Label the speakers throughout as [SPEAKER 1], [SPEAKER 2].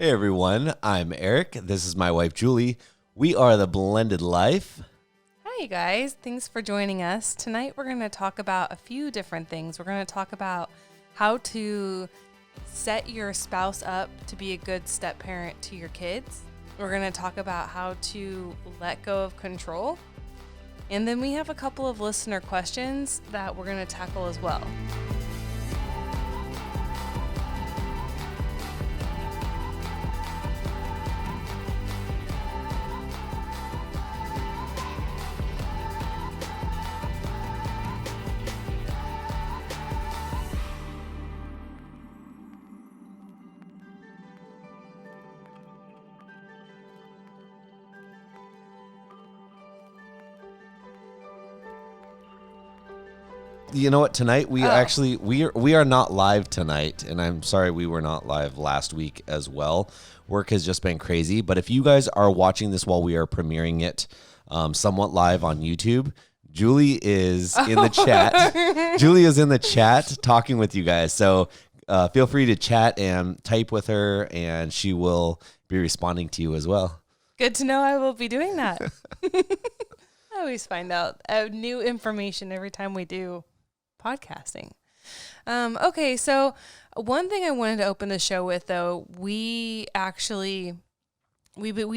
[SPEAKER 1] Hey everyone, I'm Eric. This is my wife Julie. We are the Blended Life.
[SPEAKER 2] Hi guys, thanks for joining us. Tonight we're going to talk about a few different things. We're going to talk about how to set your spouse up to be a good step parent to your kids. We're going to talk about how to let go of control. And then we have a couple of listener questions that we're going to tackle as well.
[SPEAKER 1] You know what? Tonight we are not live tonight, and I'm sorry we were not live last week as well. Work has just been crazy, but if you guys are watching this while we are premiering it somewhat live on YouTube, Julie is in the chat. Julie is in the chat talking with you guys, so feel free to chat and type with her, and she will be responding to you as well.
[SPEAKER 2] Good to know I will be doing that. I always find out new information every time we do podcasting. Okay, so one thing I wanted to open the show with, though, we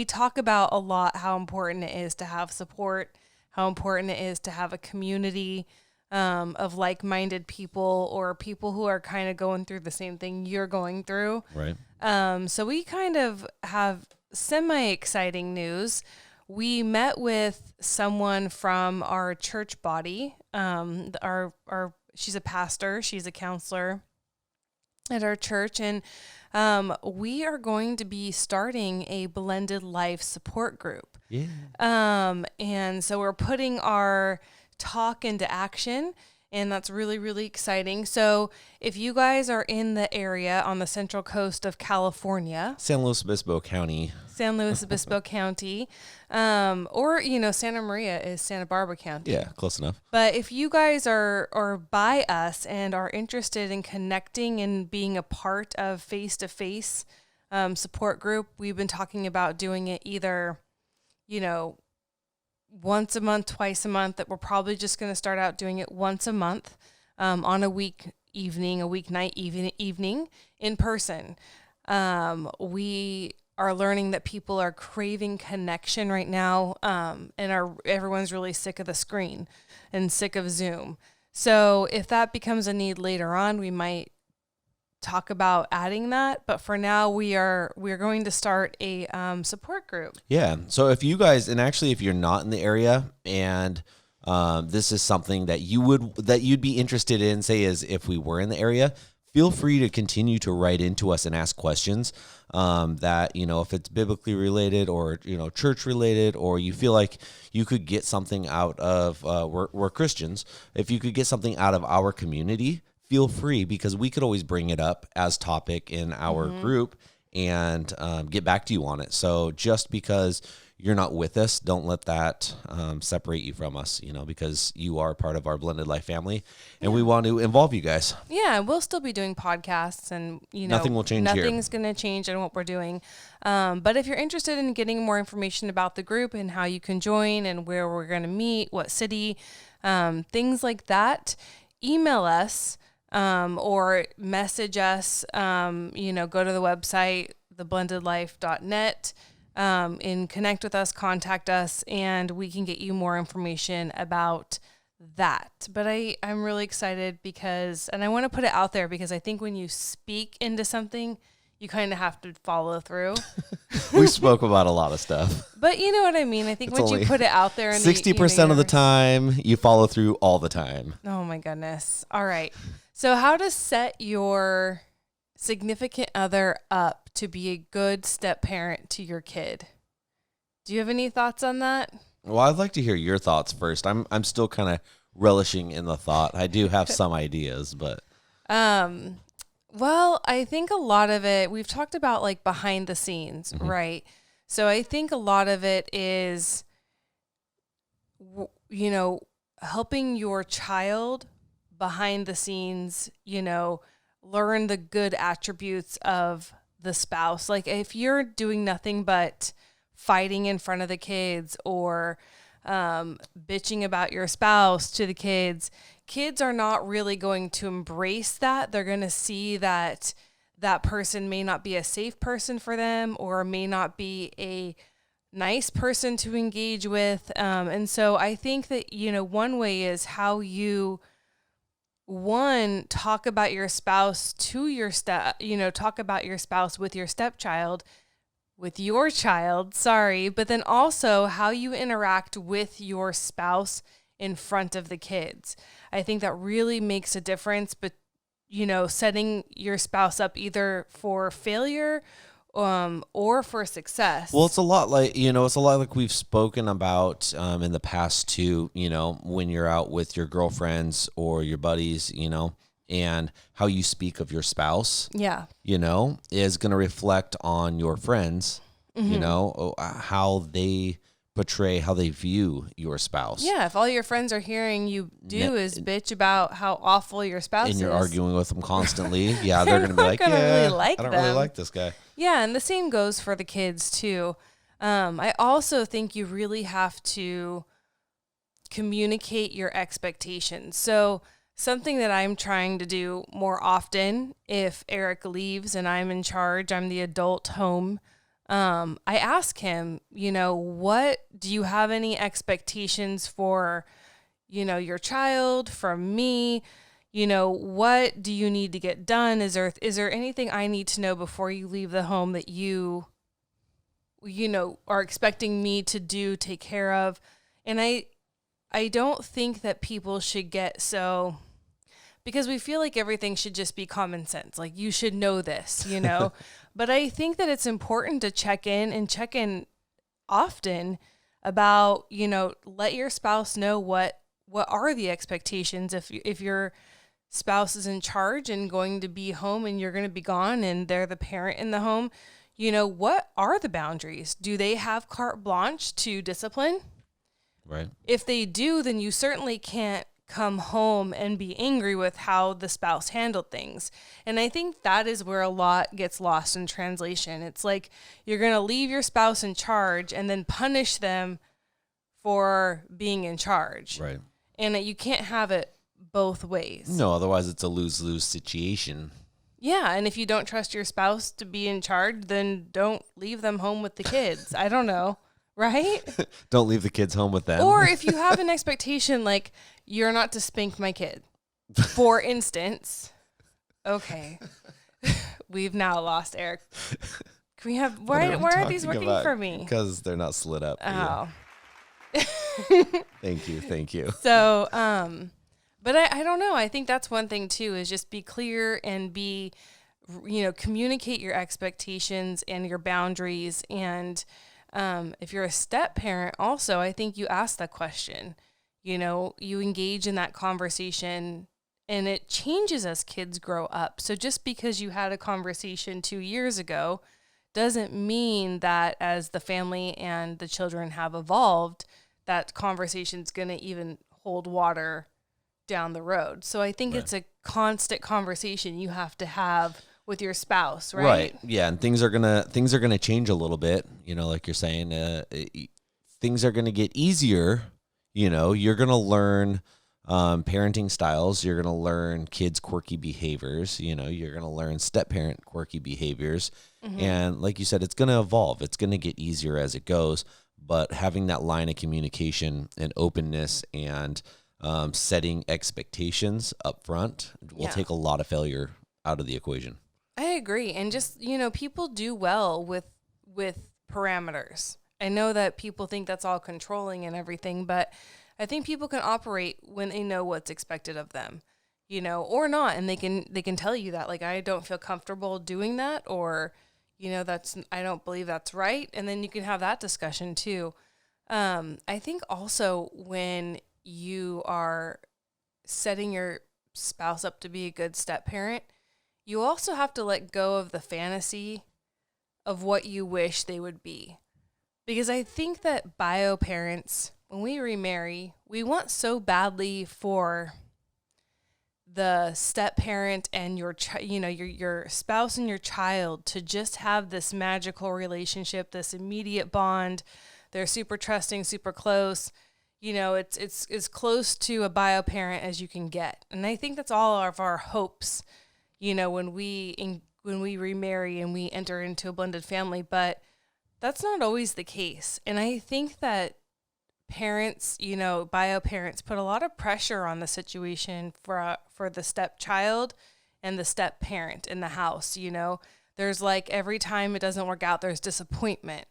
[SPEAKER 2] talk about a lot how important it is to have support, how important it is to have a community of like-minded people or people who are kind of going through the same thing you're going through.
[SPEAKER 1] Right.
[SPEAKER 2] So we kind of have semi-exciting news. We met with someone from our church body. She's a pastor. She's a counselor at our church, and we are going to be starting a blended life support group.
[SPEAKER 1] Yeah.
[SPEAKER 2] And so we're putting our talk into action, and that's really, really exciting. So if you guys are in the area on the central coast of California,
[SPEAKER 1] San Luis Obispo County,
[SPEAKER 2] or, Santa Maria is Santa Barbara County.
[SPEAKER 1] Yeah, close enough.
[SPEAKER 2] But if you guys are by us and are interested in connecting and being a part of face-to-face support group, we've been talking about doing it either, once a month, twice a month, that we're probably just going to start out doing it once a month on a weeknight evening in person. We are learning that people are craving connection right now, and everyone's really sick of the screen and sick of Zoom. So if that becomes a need later on, we might talk about adding that. But for now, we're going to start a support group.
[SPEAKER 1] Yeah. So if you guys, and actually if you're not in the area and this is something that you'd be interested in, say as if we were in the area, feel free to continue to write into us and ask questions that, if it's biblically related or, church related, or you feel like you could get something out of, we're Christians. If you could get something out of our community, feel free, because we could always bring it up as topic in our group and get back to you on it. So just because you're not with us, don't let that separate you from us, because you are part of our Blended Life family, and we want to involve you guys.
[SPEAKER 2] Yeah, we'll still be doing podcasts, and
[SPEAKER 1] nothing will change.
[SPEAKER 2] Nothing's going to change in what we're doing. But if you're interested in getting more information about the group and how you can join and where we're going to meet, what city, things like that, email us or message us. Go to the website, theblendedlife.net. And connect with us, contact us, and we can get you more information about that. But I'm really excited and I want to put it out there because I think when you speak into something, you kind of have to follow through.
[SPEAKER 1] We spoke about a lot of stuff.
[SPEAKER 2] But you know what I mean? I think once you put it out there, and
[SPEAKER 1] 60% of the time, you follow through all the time.
[SPEAKER 2] Oh my goodness. All right. So how to set your significant other up to be a good step parent to your kid. Do you have any thoughts on that?
[SPEAKER 1] Well, I'd like to hear your thoughts first. I'm still kind of relishing in the thought. I do have some ideas, but
[SPEAKER 2] well, I think a lot of it, we've talked about like behind the scenes, right? So I think a lot of it is, helping your child behind the scenes, learn the good attributes of the spouse. Like if you're doing nothing but fighting in front of the kids or bitching about your spouse to the kids, kids are not really going to embrace that. They're going to see that that person may not be a safe person for them or may not be a nice person to engage with. And so I think that, one way is how you, talk about your spouse to your talk about your spouse with your stepchild, with your child, but then also how you interact with your spouse in front of the kids. I think that really makes a difference, but, setting your spouse up either for failure or for success.
[SPEAKER 1] Well, it's a lot like we've spoken about in the past too, when you're out with your girlfriends or your buddies, and how you speak of your spouse,
[SPEAKER 2] yeah,
[SPEAKER 1] is going to reflect on your friends, how they portray, how they view your spouse.
[SPEAKER 2] Yeah, if all your friends are hearing you is bitch about how awful your spouse is.
[SPEAKER 1] And you're arguing with them constantly. Yeah, they're going to be like,
[SPEAKER 2] really
[SPEAKER 1] I don't really like this guy.
[SPEAKER 2] Yeah, and the same goes for the kids too. I also think you really have to communicate your expectations. So something that I'm trying to do more often, if Eric leaves and I'm in charge, I'm the adult home, I ask him, what do you have any expectations for, your child, from me? What do you need to get done? Is there anything I need to know before you leave the home that you are expecting me to do, take care of? And I don't think that people should get so, because we feel like everything should just be common sense. Like you should know this, but I think that it's important to check in often about, let your spouse know what are the expectations. If your spouse is in charge and going to be home and you're going to be gone and they're the parent in the home, what are the boundaries? Do they have carte blanche to discipline?
[SPEAKER 1] Right.
[SPEAKER 2] If they do, then you certainly can't come home and be angry with how the spouse handled things. And I think that is where a lot gets lost in translation. It's like you're going to leave your spouse in charge and then punish them for being in charge.
[SPEAKER 1] Right.
[SPEAKER 2] And you can't have it both ways.
[SPEAKER 1] No, otherwise it's a lose-lose situation.
[SPEAKER 2] Yeah, and if you don't trust your spouse to be in charge, then don't leave them home with the kids. I don't know, right?
[SPEAKER 1] Don't leave the kids home with them.
[SPEAKER 2] Or if you have an expectation like you're not to spank my kid, for instance. Okay. We've now lost Eric. Can we have why are these working for me?
[SPEAKER 1] Because they're not slid up.
[SPEAKER 2] Oh.
[SPEAKER 1] Thank you.
[SPEAKER 2] So, but I don't know. I think that's one thing too, is just be clear and communicate your expectations and your boundaries. And if you're a step parent also, I think you ask that question, you engage in that conversation, and it changes as kids grow up. So just because you had a conversation 2 years ago doesn't mean that as the family and the children have evolved, that conversation's going to even hold water down the road. So I think It's a constant conversation you have to have with your spouse, right?
[SPEAKER 1] Right. Yeah, and things are gonna change a little bit. Like you're saying, things are gonna get easier. You're gonna learn parenting styles. You're gonna learn kids' quirky behaviors. You're gonna learn step parent quirky behaviors. Mm-hmm. And like you said, it's gonna evolve. It's gonna get easier as it goes. But having that line of communication and openness and setting expectations up front will take a lot of failure out of the equation.
[SPEAKER 2] I agree. And just, people do well with parameters. I know that people think that's all controlling and everything, but I think people can operate when they know what's expected of them, or not. And they can tell you that, like, I don't feel comfortable doing that, or, I don't believe that's right. And then you can have that discussion too. I think also when you are setting your spouse up to be a good step parent, you also have to let go of the fantasy of what you wish they would be. Because I think that bio parents, when we remarry, we want so badly for the step parent and your your spouse and your child to just have this magical relationship, this immediate bond. They're super trusting, super close. It's as close to a bio parent as you can get. And I think that's all of our hopes, when we remarry and we enter into a blended family, but that's not always the case. And I think that parents, bio parents put a lot of pressure on the situation for the stepchild and the step parent in the house. There's like every time it doesn't work out, there's disappointment,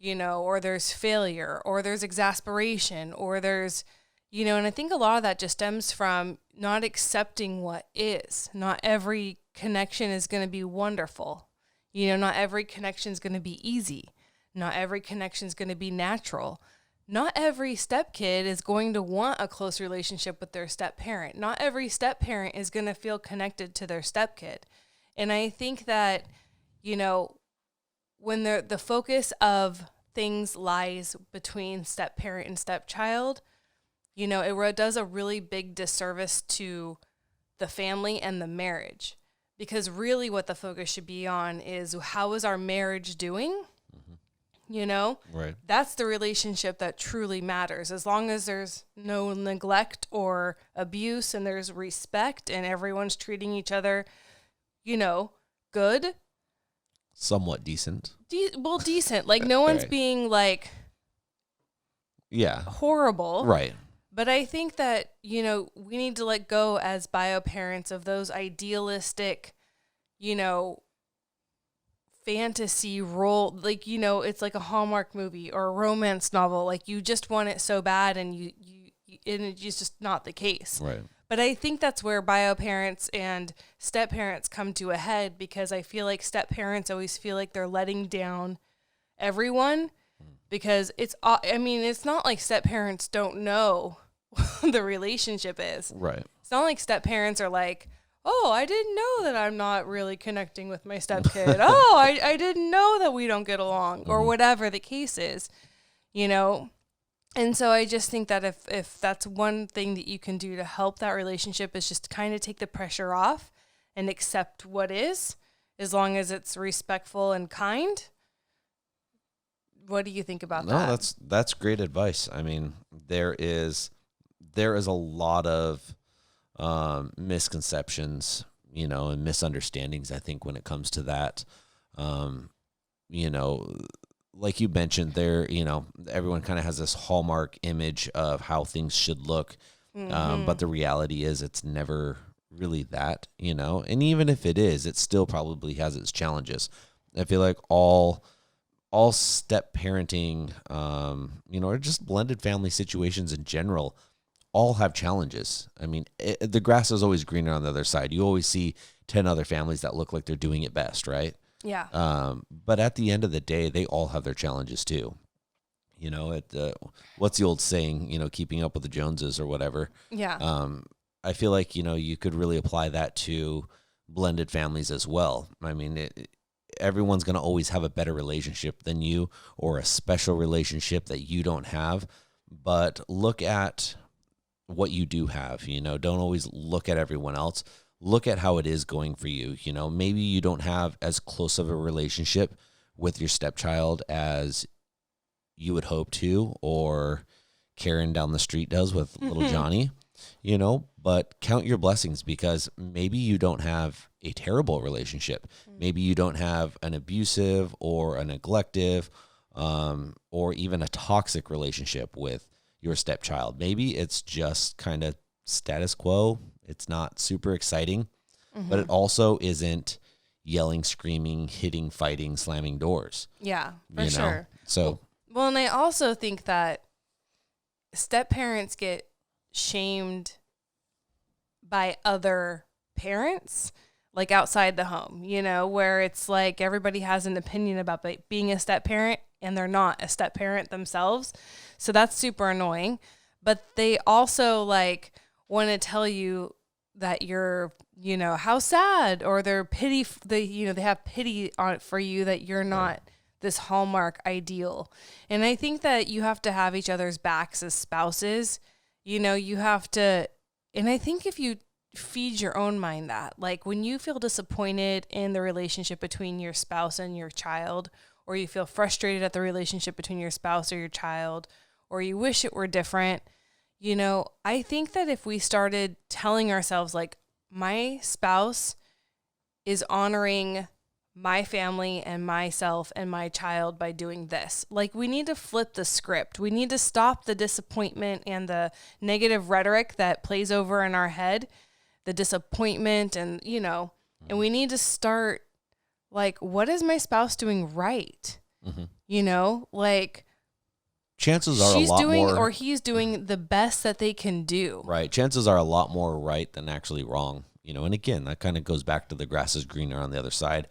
[SPEAKER 2] or there's failure, or there's exasperation, or there's, and I think a lot of that just stems from not accepting what is. Not every connection is going to be wonderful. Not every connection is going to be easy. Not every connection is going to be natural. Not every stepkid is going to want a close relationship with their step parent. Not every step parent is going to feel connected to their stepkid. And I think that, when the focus of things lies between step parent and stepchild, it does a really big disservice to the family and the marriage. Because really what the focus should be on is, how is our marriage doing?
[SPEAKER 1] Right.
[SPEAKER 2] That's the relationship that truly matters. As long as there's no neglect or abuse and there's respect and everyone's treating each other, good.
[SPEAKER 1] Somewhat decent.
[SPEAKER 2] Decent. Like no one's
[SPEAKER 1] Right.
[SPEAKER 2] being like, horrible.
[SPEAKER 1] Right.
[SPEAKER 2] But I think that, we need to let go as bio parents of those idealistic, fantasy role, like, it's like a Hallmark movie or a romance novel. Like you just want it so bad and and it's just not the case.
[SPEAKER 1] Right.
[SPEAKER 2] But I think that's where bio parents and step parents come to a head, because I feel like step parents always feel like they're letting down everyone, because it's not like step parents don't know what the relationship is.
[SPEAKER 1] Right.
[SPEAKER 2] It's not like step parents are like, oh, I didn't know that I'm not really connecting with my stepkid. Oh, I didn't know that we don't get along, or whatever the case is, And so I just think that if that's one thing that you can do to help that relationship, is just kind of take the pressure off and accept what is, as long as it's respectful and kind. What do you think about that?
[SPEAKER 1] No, that's great advice. I mean, there is a lot of misconceptions, and misunderstandings, I think, when it comes to that. Like you mentioned there, everyone kind of has this Hallmark image of how things should look. But the reality is it's never really that, and even if it is, it still probably has its challenges. I feel like all step parenting, or just blended family situations in general, all have challenges. I mean, the grass is always greener on the other side. You always see 10 other families that look like they're doing it best, right?
[SPEAKER 2] Yeah.
[SPEAKER 1] But at the end of the day, they all have their challenges too. What's the old saying, keeping up with the Joneses or whatever.
[SPEAKER 2] Yeah.
[SPEAKER 1] I feel like, you could really apply that to blended families as well. I mean, everyone's going to always have a better relationship than you, or a special relationship that you don't have. But look at what you do have, don't always look at everyone else. Look at how it is going for you. Maybe you don't have as close of a relationship with your stepchild as you would hope to, or Karen down the street does with little Johnny, but count your blessings, because maybe you don't have a terrible relationship. Maybe you don't have an abusive or a neglective, or even a toxic relationship with your stepchild. Maybe it's just kind of status quo. It's not super exciting, but it also isn't yelling, screaming, hitting, fighting, slamming doors.
[SPEAKER 2] Yeah, for sure.
[SPEAKER 1] So,
[SPEAKER 2] well, and I also think that step parents get shamed by other parents, like outside the home, where it's like everybody has an opinion about being a step parent, and they're not a step parent themselves. So that's super annoying. But they also want to tell you that you're, how sad, or they have pity on for you that you're not this Hallmark ideal. And I think that you have to have each other's backs as spouses. You have to, and I think if you feed your own mind that. Like when you feel disappointed in the relationship between your spouse and your child, or you feel frustrated at the relationship between your spouse or your child, or you wish it were different, you know, I think that if we started telling ourselves like, my spouse is honoring my family and myself and my child by doing this. Like we need to flip the script. We need to stop the disappointment and the negative rhetoric that plays over in our head, the disappointment and, you know, and we need to start like, what is my spouse doing right?
[SPEAKER 1] Mm-hmm.
[SPEAKER 2] You know, like
[SPEAKER 1] chances are
[SPEAKER 2] she's
[SPEAKER 1] a lot
[SPEAKER 2] doing
[SPEAKER 1] more,
[SPEAKER 2] or he's doing the best that they can do.
[SPEAKER 1] right. Chances are a lot more right than actually wrong, you know, and again, that kind of goes back to the grass is greener on the other side.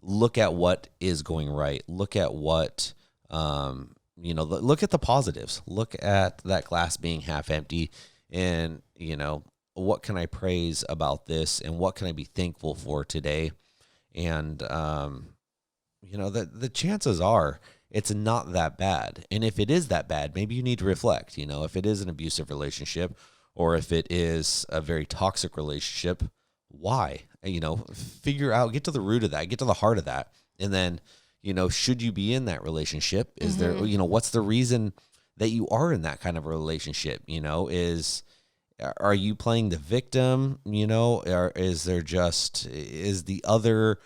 [SPEAKER 1] Look at what is going right. Look at what, you know, look at the positives. Look at that glass being half empty and, you know, what can I praise about this and what can I be thankful for today? And, you know, the chances are it's not that bad. And if it is that bad, maybe you need to reflect, you know, if it is an abusive relationship or if it is a very toxic relationship, why? You know, figure out, get to the root of that, get to the heart of that. And then, you know, should you be in that relationship? Is there, you know, what's the reason that you are in that kind of a relationship? You know, are you playing the victim, you know, or is the other,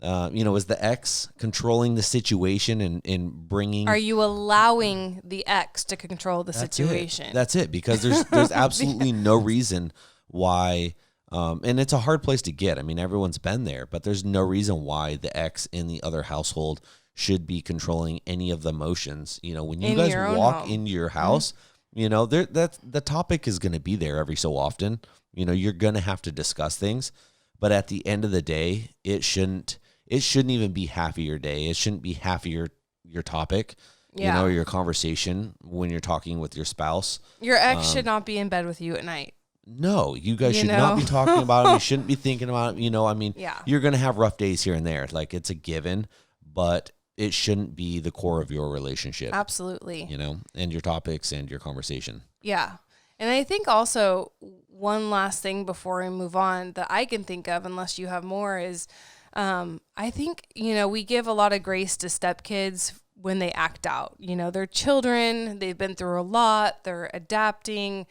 [SPEAKER 1] you know, is the ex controlling the situation and bringing?
[SPEAKER 2] Are you allowing the ex to control the situation?
[SPEAKER 1] That's it. Because there's absolutely no reason why, and it's a hard place to get. I mean, everyone's been there, but there's no reason why the ex in the other household should be controlling any of the emotions. You know, when you guys walk into your house, you know, that the topic is going to be there every so often. You know, you're going to have to discuss things, but at the end of the day, it shouldn't even be half of your day. It shouldn't be half of your topic, you know, your conversation when you're talking with your spouse.
[SPEAKER 2] Your ex should not be in bed with you at night.
[SPEAKER 1] No, you guys should not be talking about it. You shouldn't be thinking about it. You know, I mean, you're going to have rough days here and there. Like it's a given, but it shouldn't be the core of your relationship.
[SPEAKER 2] Absolutely.
[SPEAKER 1] You know, and your topics and your conversation.
[SPEAKER 2] Yeah. And I think also one last thing before we move on that I can think of, unless you have more, is I think, you know, we give a lot of grace to stepkids when they act out. You know, they're children, they've been through a lot, they're adapting,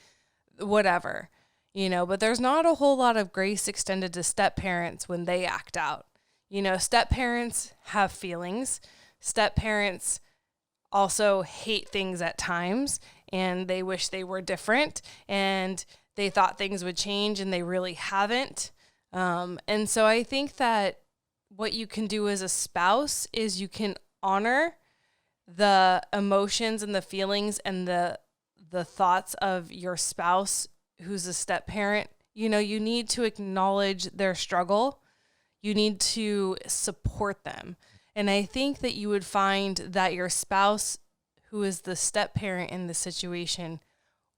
[SPEAKER 2] whatever, you know, but there's not a whole lot of grace extended to step parents when they act out. You know, step parents have feelings. Step parents also hate things at times and they wish they were different and they thought things would change and they really haven't. And so I think that what you can do as a spouse is you can honor the emotions and the feelings and the thoughts of your spouse who's a step parent. You know, you need to acknowledge their struggle. You need to support them. And I think that you would find that your spouse, who is the step parent in the situation,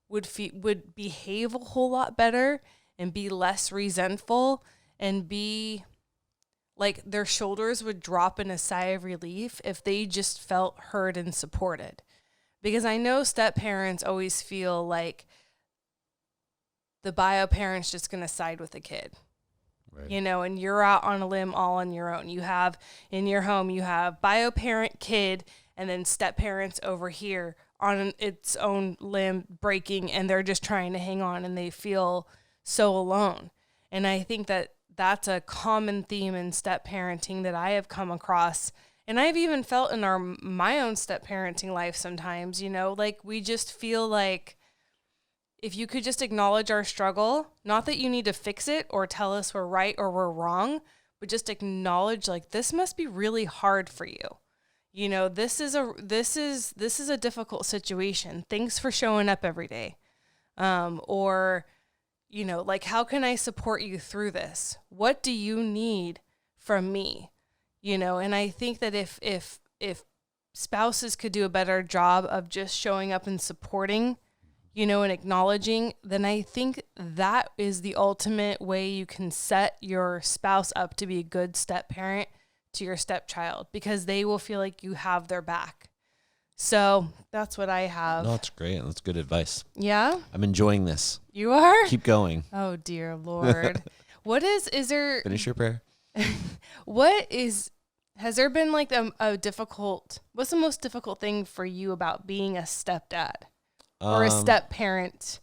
[SPEAKER 2] would behave a whole lot better and be less resentful and be like their shoulders would drop in a sigh of relief if they just felt heard and supported. Because I know step parents always feel like the bio parent's just going to side with the kid. Right. You know, and you're out on a limb all on your own. You have in your home, you have bio parent, kid, and then step parents over here on its own limb breaking, and they're just trying to hang on and they feel so alone. And I think that that's a common theme in step parenting that I have come across. And I've even felt in my own step parenting life sometimes, you know, like we just feel like if you could just acknowledge our struggle, not that you need to fix it or tell us we're right or we're wrong, but just acknowledge like this must be really hard for you. You know, this is a difficult situation. Thanks for showing up every day. Or, you know, like how can I support you through this? What do you need from me? You know, and I think that if spouses could do a better job of just showing up and supporting, you know, and acknowledging, then I think that is the ultimate way you can set your spouse up to be a good step parent to your stepchild, because they will feel like you have their back. So that's what I have.
[SPEAKER 1] No, it's great. That's good advice.
[SPEAKER 2] Yeah?
[SPEAKER 1] I'm enjoying this.
[SPEAKER 2] You are?
[SPEAKER 1] Keep going.
[SPEAKER 2] Oh, dear Lord. Is there,
[SPEAKER 1] Finish your prayer.
[SPEAKER 2] has there been like what's the most difficult thing for you about being a stepdad or a step parent?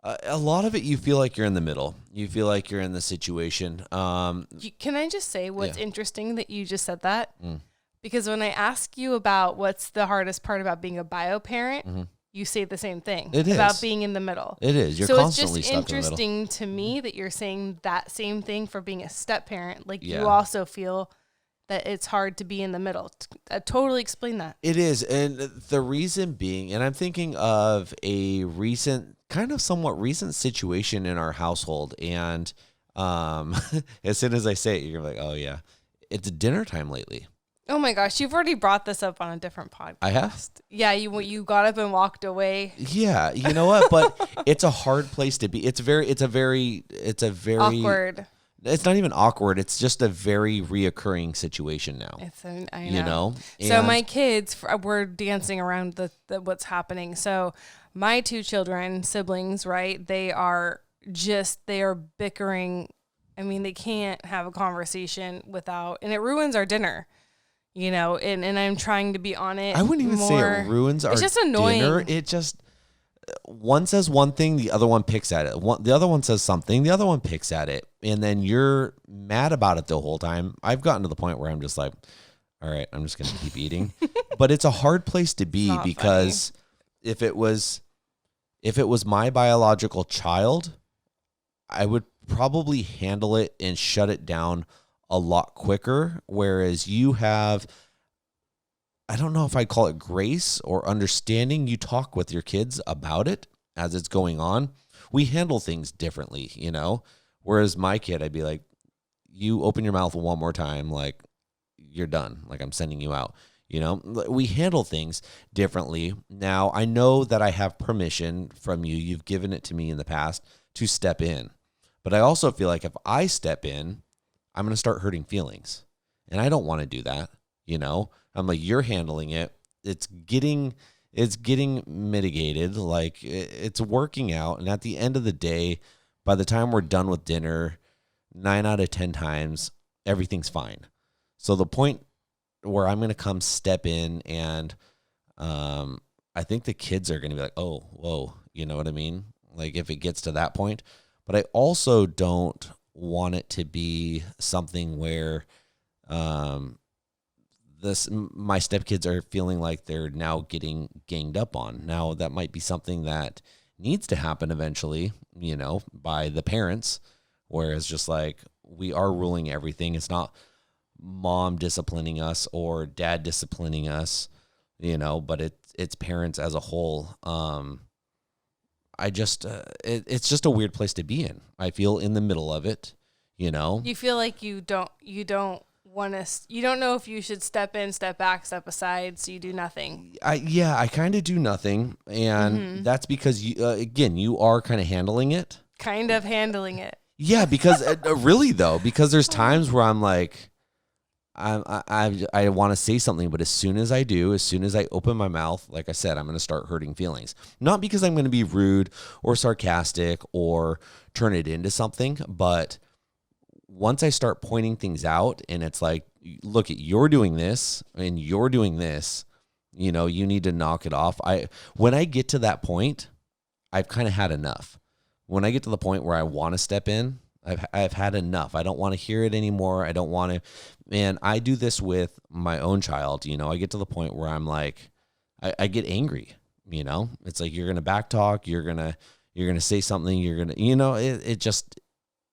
[SPEAKER 1] A lot of it, you feel like you're in the middle. You feel like you're in the situation.
[SPEAKER 2] Can I just say what's interesting that you just said that?
[SPEAKER 1] Mm.
[SPEAKER 2] Because when I ask you about what's the hardest part about being a bio parent,
[SPEAKER 1] Mm-hmm.
[SPEAKER 2] you say the same thing
[SPEAKER 1] is.
[SPEAKER 2] about being in the middle.
[SPEAKER 1] It is. You're
[SPEAKER 2] so
[SPEAKER 1] constantly
[SPEAKER 2] it's just
[SPEAKER 1] stuck in the middle.
[SPEAKER 2] interesting to me that you're saying that same thing for being a step parent. Like
[SPEAKER 1] Yeah.
[SPEAKER 2] you also feel that it's hard to be in the middle. Totally explain that.
[SPEAKER 1] It is. And the reason being, and I'm thinking of a somewhat recent situation in our household. And as soon as I say it, you're like, oh, yeah, it's dinner time lately.
[SPEAKER 2] Oh my gosh, you've already brought this up on a different podcast.
[SPEAKER 1] I have?
[SPEAKER 2] Yeah, you got up and walked away.
[SPEAKER 1] Yeah, you know what? But it's a hard place to be. It's a very
[SPEAKER 2] Awkward.
[SPEAKER 1] It's not even awkward. It's just a very reoccurring situation now.
[SPEAKER 2] I know.
[SPEAKER 1] You know?
[SPEAKER 2] So my kids were dancing around the what's happening. So my two siblings, right? They are bickering. I mean, they can't have a conversation and it ruins our dinner. You know, and I'm trying to be on it.
[SPEAKER 1] I wouldn't even say it ruins our
[SPEAKER 2] just annoying.
[SPEAKER 1] dinner. It just, one says one thing, the other one picks at it. The other one says something, the other one picks at it. And then you're mad about it the whole time. I've gotten to the point where I'm just like, all right, I'm just going to keep eating. But it's a hard place to be because if it was my biological child, I would probably handle it and shut it down a lot quicker, whereas you have, I don't know if I'd call it grace or understanding. You talk with your kids about it as it's going on. We handle things differently, you know, whereas my kid, I'd be like, you open your mouth one more time, like you're done, like I'm sending you out. You know, we handle things differently. Now, I know that I have permission from you. You've given it to me in the past to step in. But I also feel like if I step in, I'm going to start hurting feelings. And I don't want to do that. You know, I'm like, you're handling it. It's getting mitigated. Like it's working out. And at the end of the day, by the time we're done with dinner, 9 out of 10 times, everything's fine. So the point where I'm going to come step in and I think the kids are going to be like, oh, whoa, you know what I mean? Like if it gets to that point. But I also don't want it to be something where my stepkids are feeling like they're now getting ganged up on. Now that might be something that needs to happen eventually, you know, by the parents, whereas just like we are ruling everything. It's not mom disciplining us or dad disciplining us, you know, but it's parents as a whole. It's just a weird place to be in. I feel in the middle of it, you know.
[SPEAKER 2] You feel like you don't want to. You don't know if you should step in, step back, step aside. So you do nothing.
[SPEAKER 1] I kind of do nothing, and that's because you are kind of handling it.
[SPEAKER 2] Kind of handling it.
[SPEAKER 1] Yeah, because really though, because there's times where I'm like, I want to say something, but as soon as I open my mouth, like I said, I'm going to start hurting feelings. Not because I'm going to be rude or sarcastic or turn it into something, but once I start pointing things out and it's like, look, you're doing this and you're doing this, you know, you need to knock it off. When I get to that point, I've kind of had enough. When I get to the point where I want to step in, I've had enough. I don't want to hear it anymore. I don't want to. And I do this with my own child. You know, I get to the point where I'm like, I get angry. You know, it's like you're gonna backtalk. You're gonna say something. You're gonna, you know,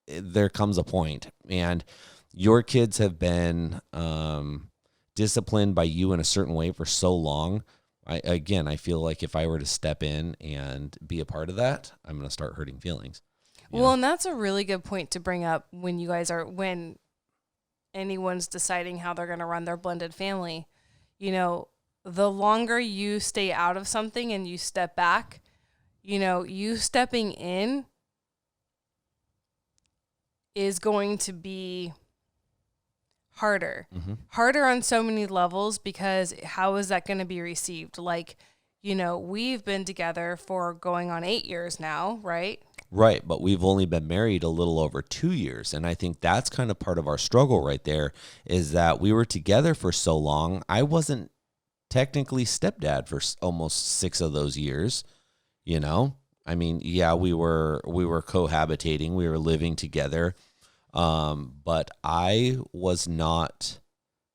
[SPEAKER 1] there comes a point, and your kids have been disciplined by you in a certain way for so long. I feel like if I were to step in and be a part of that, I'm gonna start hurting feelings.
[SPEAKER 2] Well, and that's a really good point to bring up when anyone's deciding how they're going to run their blended family. You know, the longer you stay out of something and you step back, you know, you stepping in is going to be harder on so many levels, because how is that going to be received? Like, we've been together for going on 8 years now, right?
[SPEAKER 1] Right, but we've only been married a little over 2 years, and I think that's kind of part of our struggle right there, is that we were together for so long. I wasn't technically stepdad for almost 6 of those years, I mean, yeah, we were cohabitating, we were living together, but I was not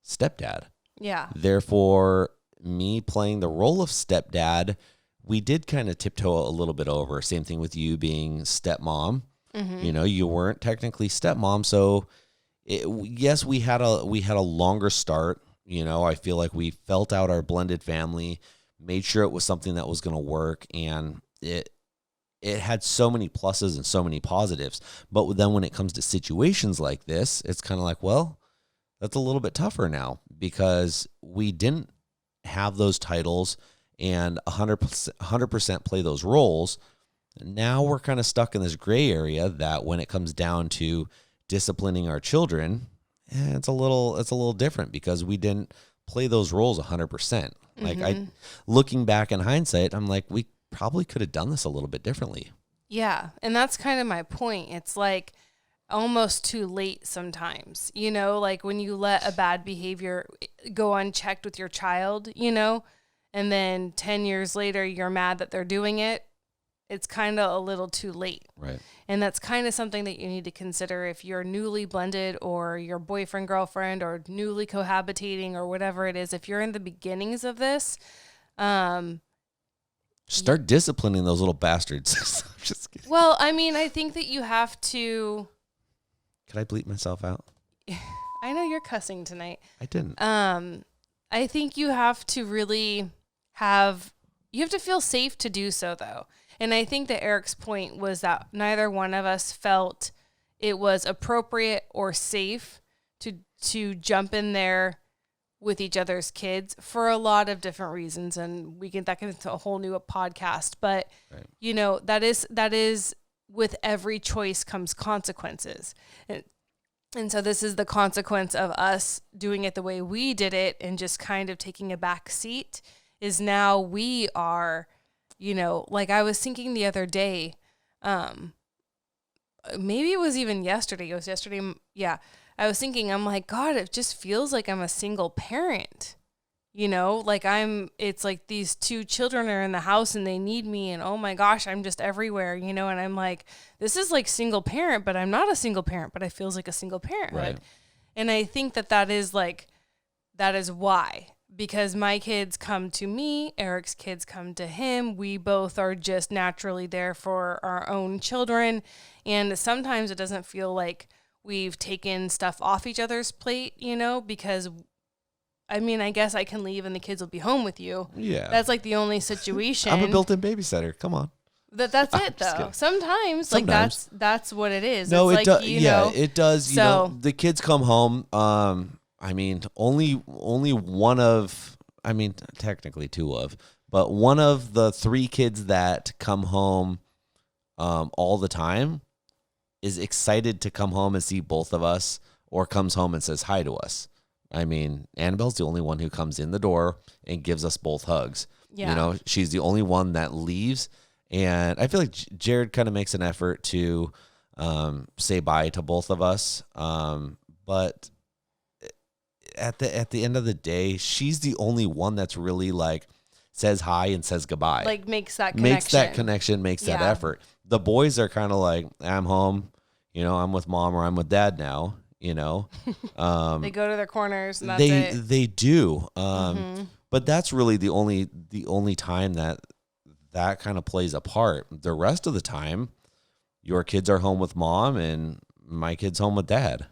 [SPEAKER 1] stepdad.
[SPEAKER 2] Yeah.
[SPEAKER 1] Therefore, me playing the role of stepdad, we did kind of tiptoe a little bit over. Same thing with you being stepmom. You weren't technically stepmom, so yes, we had a longer start. I feel like we felt out our blended family, made sure it was something that was going to work, and it had so many pluses and so many positives. But then when it comes to situations like this, it's kind of like, well, that's a little bit tougher now, because we didn't have those titles and 100% play those roles. Now we're kind of stuck in this gray area that when it comes down to disciplining our children, it's a little different, because we didn't play those roles 100%. Like, looking back in hindsight, I'm like, we probably could have done this a little bit differently.
[SPEAKER 2] Yeah. And that's kind of my point. It's like almost too late sometimes, like when you let a bad behavior go unchecked with your child, and then 10 years later, you're mad that they're doing it. It's kind of a little too late.
[SPEAKER 1] Right.
[SPEAKER 2] And that's kind of something that you need to consider if you're newly blended, or your boyfriend, girlfriend, or newly cohabitating, or whatever it is. If you're in the beginnings of this,
[SPEAKER 1] start disciplining those little bastards. I'm just kidding.
[SPEAKER 2] Well, I mean, I think that you have to.
[SPEAKER 1] Could I bleep myself out?
[SPEAKER 2] I know you're cussing tonight.
[SPEAKER 1] I didn't.
[SPEAKER 2] I think you have to really you have to feel safe to do so, though. And I think that Eric's point was that neither one of us felt it was appropriate or safe to jump in there with each other's kids for a lot of different reasons. And that gets into a whole new podcast. But,
[SPEAKER 1] right.
[SPEAKER 2] that is with every choice comes consequences. And so this is the consequence of us doing it the way we did it, and just kind of taking a back seat, is now we are, like I was thinking the other day, maybe it was even yesterday. It was yesterday. Yeah. I was thinking, I'm like, God, it just feels like I'm a single parent, like it's like these 2 children are in the house and they need me, and oh my gosh, I'm just everywhere, and I'm like, this is like single parent, but I'm not a single parent, but it feels like a single parenthood.
[SPEAKER 1] Right.
[SPEAKER 2] And I think that is why, because my kids come to me, Eric's kids come to him. We both are just naturally there for our own children. And sometimes it doesn't feel like we've taken stuff off each other's plate, because I mean, I guess I can leave and the kids will be home with you.
[SPEAKER 1] Yeah.
[SPEAKER 2] That's like the only situation.
[SPEAKER 1] I'm a built-in babysitter. Come on.
[SPEAKER 2] That's it though. Sometimes like that's what it is.
[SPEAKER 1] No,
[SPEAKER 2] it's
[SPEAKER 1] it does. Yeah, it does. The kids come home. I mean, only one of, I mean, technically 2 of, but one of the 3 kids that come home all the time is excited to come home and see both of us, or comes home and says hi to us. I mean, Annabelle's the only one who comes in the door and gives us both hugs.
[SPEAKER 2] Yeah.
[SPEAKER 1] She's the only one that leaves. And I feel like Jared kind of makes an effort to say bye to both of us. But at the end of the day, she's the only one that's really like says hi and says goodbye.
[SPEAKER 2] Like makes that connection.
[SPEAKER 1] Makes that effort. The boys are kind of like, I'm home, I'm with mom or I'm with dad now,
[SPEAKER 2] They go to their corners and that's it.
[SPEAKER 1] They do. But that's really the only time that kind of plays a part. The rest of the time, your kids are home with mom and my kid's home with dad.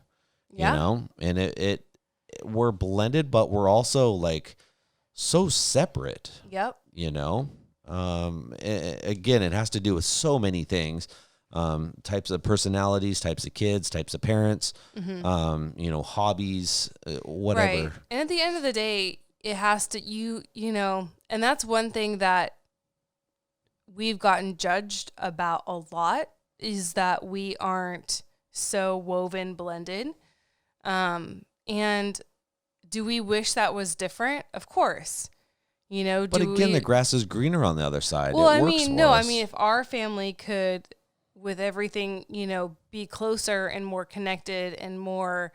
[SPEAKER 2] Yeah.
[SPEAKER 1] And we're blended, but we're also like so separate.
[SPEAKER 2] Yep.
[SPEAKER 1] Again, it has to do with so many things. Types of personalities, types of kids, types of parents, hobbies, whatever.
[SPEAKER 2] Right. And at the end of the day, it has to, and that's one thing that we've gotten judged about a lot, is that we aren't so woven blended. And do we wish that was different? Of course.
[SPEAKER 1] But again, the grass is greener on the other side.
[SPEAKER 2] Well,
[SPEAKER 1] It works for us.
[SPEAKER 2] if our family could, with everything, be closer and more connected and more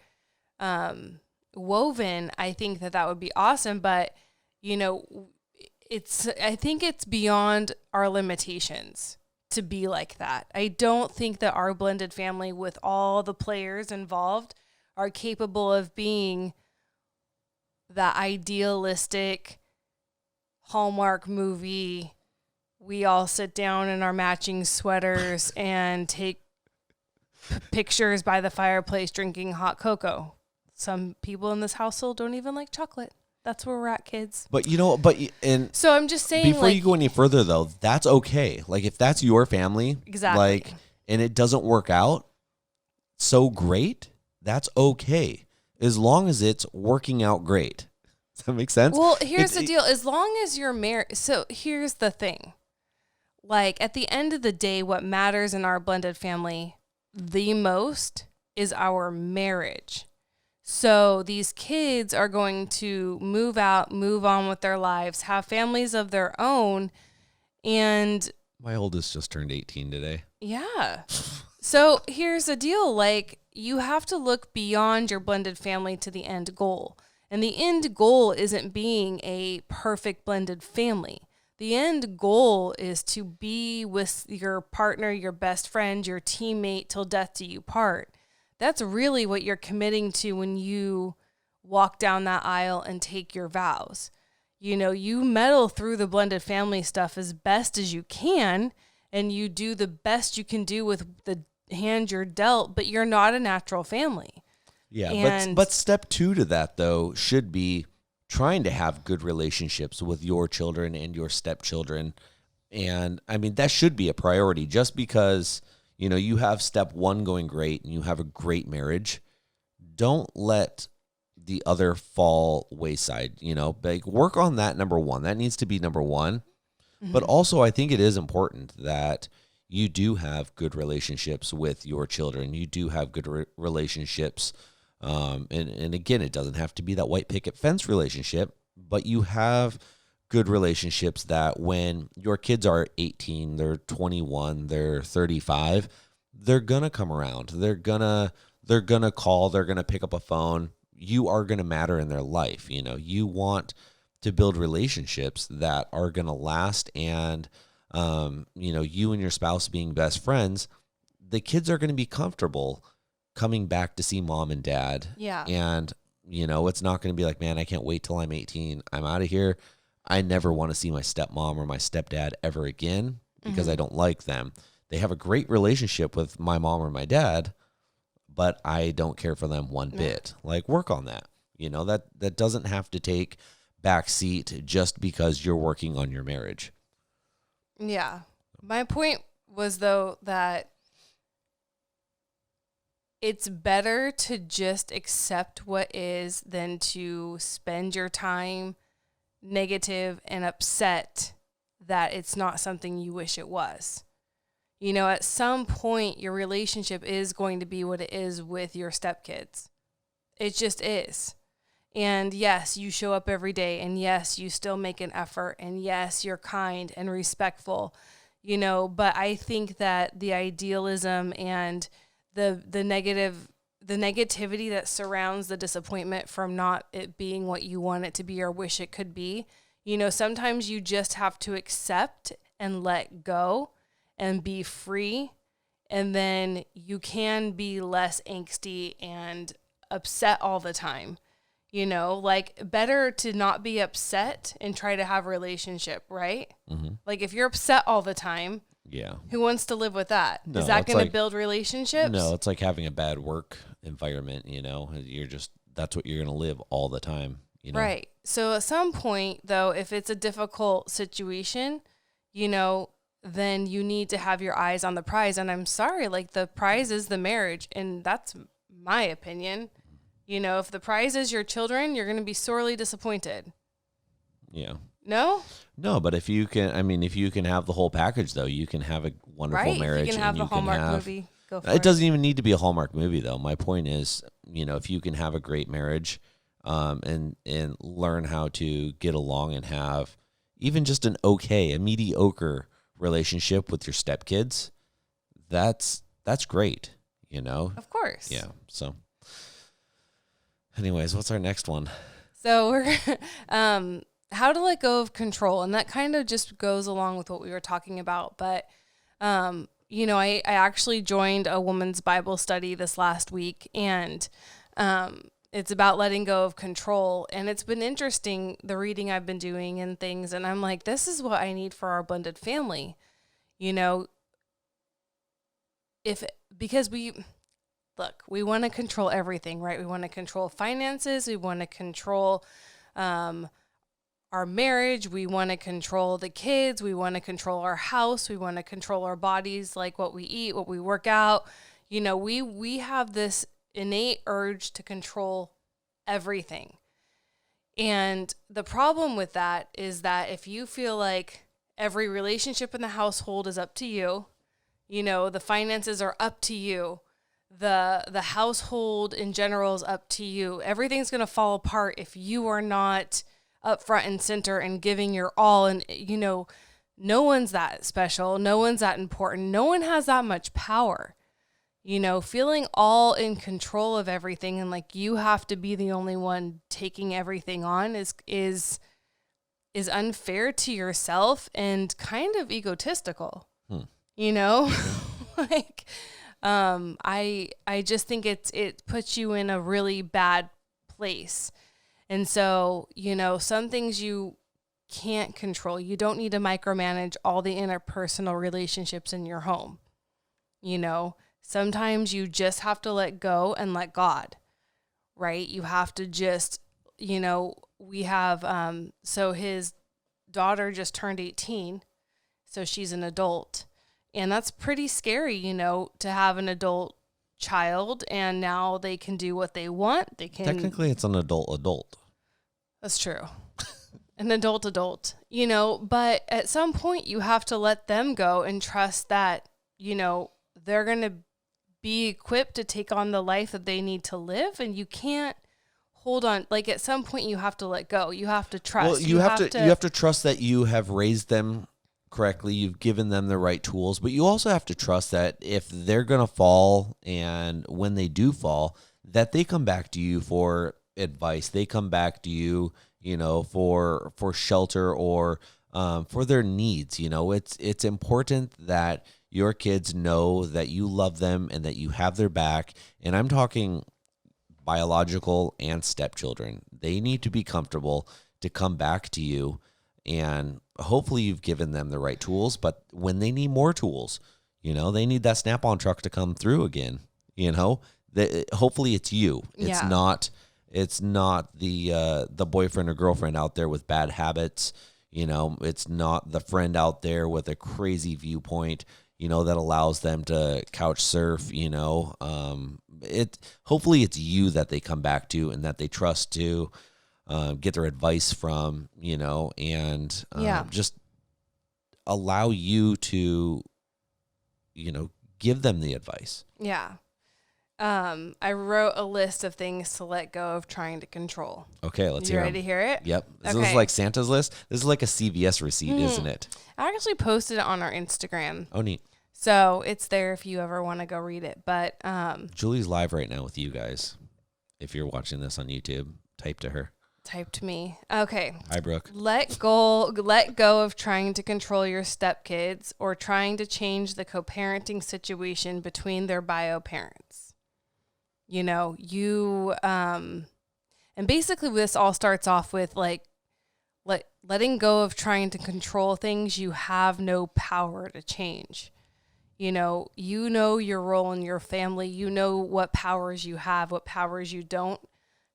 [SPEAKER 2] woven, I think that would be awesome. But, I think it's beyond our limitations to be like that. I don't think that our blended family with all the players involved are capable of being the idealistic Hallmark movie. We all sit down in our matching sweaters and take pictures by the fireplace drinking hot cocoa. Some people in this household don't even like chocolate. That's where we're at, kids.
[SPEAKER 1] But
[SPEAKER 2] so I'm just saying,
[SPEAKER 1] before you go any further though, that's okay. Like if that's your family,
[SPEAKER 2] exactly,
[SPEAKER 1] and it doesn't work out so great, that's okay. As long as it's working out great. Does that make sense?
[SPEAKER 2] Well, here's the deal. As long as you're married, so here's the thing. Like at the end of the day, what matters in our blended family the most is our marriage. So these kids are going to move out, move on with their lives, have families of their own. And
[SPEAKER 1] my oldest just turned 18 today.
[SPEAKER 2] Yeah. So here's the deal. Like you have to look beyond your blended family to the end goal. And the end goal isn't being a perfect blended family. The end goal is to be with your partner, your best friend, your teammate till death do you part. That's really what you're committing to when you walk down that aisle and take your vows. You meddle through the blended family stuff as best as you can, and you do the best you can do with the hand you're dealt, but you're not a natural family.
[SPEAKER 1] Yeah, but step 2 to that, though, should be trying to have good relationships with your children and your stepchildren. And, that should be a priority. Just because, you have step 1 going great and you have a great marriage, don't let the other fall wayside. Work on that, number 1. That needs to be number 1. Mm-hmm. But also, I think it is important that you do have good relationships with your children. You do have good relationships. And again, it doesn't have to be that white picket fence relationship, but you have good relationships that when your kids are 18, they're 21, they're 35, they're going to come around. They're going to call, they're going to pick up a phone. You are going to matter in their life. You want to build relationships that are going to last. And, you and your spouse being best friends, the kids are going to be comfortable coming back to see mom and dad.
[SPEAKER 2] Yeah.
[SPEAKER 1] And, it's not going to be like, man, I can't wait till I'm 18. I'm out of here. I never want to see my stepmom or my stepdad ever again because I don't like them. They have a great relationship with my mom or my dad, but I don't care for them one bit. Like, work on that. That doesn't have to take backseat just because you're working on your marriage.
[SPEAKER 2] Yeah. My point was, though, that it's better to just accept what is than to spend your time negative and upset that it's not something you wish it was. At some point, your relationship is going to be what it is with your stepkids. It just is. And yes, you show up every day, and yes, you still make an effort, and yes, you're kind and respectful, but I think that the idealism and the negativity that surrounds the disappointment from not it being what you want it to be or wish it could be, sometimes you just have to accept and let go and be free, and then you can be less angsty and upset all the time. Better to not be upset and try to have a relationship, right? Mm-hmm. Like if you're upset all the time,
[SPEAKER 1] yeah,
[SPEAKER 2] who wants to live with that? No, is that going to build relationships?
[SPEAKER 1] No, it's like having a bad work environment, that's what you're going to live all the time,
[SPEAKER 2] Right. So at some point, though, if it's a difficult situation, then you need to have your eyes on the prize. And I'm sorry, like the prize is the marriage. And that's my opinion. If the prize is your children, you're going to be sorely disappointed.
[SPEAKER 1] Yeah.
[SPEAKER 2] No?
[SPEAKER 1] No, but if you can have the whole package, though, you can have a wonderful marriage.
[SPEAKER 2] You can have the Hallmark movie. Go for
[SPEAKER 1] It doesn't even need to be a Hallmark movie, though. My point is, if you can have a great marriage, and learn how to get along and have even just a mediocre relationship with your stepkids, that's great,
[SPEAKER 2] Of course.
[SPEAKER 1] Yeah. So, anyways, what's our next one?
[SPEAKER 2] So we're how to let go of control, and that kind of just goes along with what we were talking about. But I actually joined a woman's Bible study this last week, and it's about letting go of control. And it's been interesting, the reading I've been doing and things. And I'm like, this is what I need for our blended family. Because we want to control everything, right? We want to control finances. We want to control our marriage. We want to control the kids. We want to control our house. We want to control our bodies, like what we eat, what we work out. We have this innate urge to control everything. And the problem with that is that if you feel like every relationship in the household is up to you, the finances are up to you, the household in general is up to you, everything's going to fall apart if you are not up front and center and giving your all. And, no one's that special. No one's that important. No one has that much power. Feeling all in control of everything and like you have to be the only one taking everything on is unfair to yourself and kind of egotistical. Like, I just think it puts you in a really bad place. And so, some things you can't control. You don't need to micromanage all the interpersonal relationships in your home. Sometimes you just have to let go and let God, right? You have to just, we have, so his daughter just turned 18, so she's an adult. And that's pretty scary, to have an adult child and now they can do what they want. They can.
[SPEAKER 1] Technically, it's an adult.
[SPEAKER 2] That's true. An adult, but at some point you have to let them go and trust that, they're going to be equipped to take on the life that they need to live. And you can't hold on. Like at some point you have to let go. You have to trust.
[SPEAKER 1] Well, you have to trust that you have raised them correctly. You've given them the right tools, but you also have to trust that if they're going to fall and when they do fall, that they come back to you for advice. They come back to you, for shelter or for their needs. It's important that your kids know that you love them and that you have their back. And I'm talking biological and stepchildren. They need to be comfortable to come back to you. And hopefully you've given them the right tools, but when they need more tools, they need that Snap-on truck to come through again, hopefully it's you. It's not the boyfriend or girlfriend out there with bad habits. It's not the friend out there with a crazy viewpoint, that allows them to couch surf, hopefully it's you that they come back to and that they trust to get their advice from, and just allow you to, give them the advice.
[SPEAKER 2] Yeah. I wrote a list of things to let go of trying to control.
[SPEAKER 1] Okay, let's hear it.
[SPEAKER 2] You ready to hear it?
[SPEAKER 1] Yep. This is like Santa's list. This is like a CVS receipt, isn't it?
[SPEAKER 2] I actually posted it on our Instagram.
[SPEAKER 1] Oh, neat.
[SPEAKER 2] So it's there if you ever want to go read it. But
[SPEAKER 1] Julie's live right now with you guys. If you're watching this on YouTube, type to her.
[SPEAKER 2] Type to me. Okay.
[SPEAKER 1] Hi, Brooke.
[SPEAKER 2] Let go of trying to control your stepkids or trying to change the co-parenting situation between their bio parents. And basically this all starts off with like letting go of trying to control things you have no power to change. You know your role in your family. You know what powers you have, what powers you don't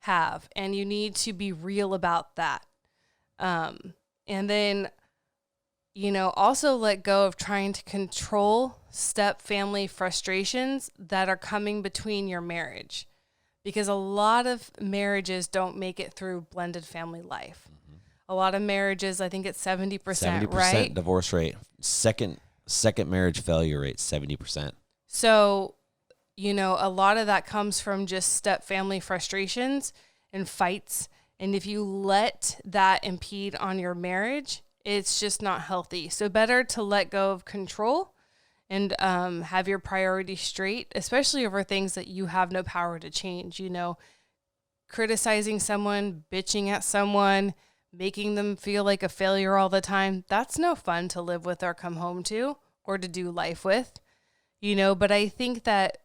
[SPEAKER 2] have. And you need to be real about that. And then, also let go of trying to control step family frustrations that are coming between your marriage. Because a lot of marriages don't make it through blended family life. Mm-hmm. A lot of marriages, I think it's 70%, right?
[SPEAKER 1] Divorce rate. Second marriage failure rate, 70%.
[SPEAKER 2] So a lot of that comes from just step family frustrations and fights. And if you let that impede on your marriage, it's just not healthy. So better to let go of control and have your priorities straight, especially over things that you have no power to change. Criticizing someone, bitching at someone, making them feel like a failure all the time. That's no fun to live with or come home to or to do life with, but I think that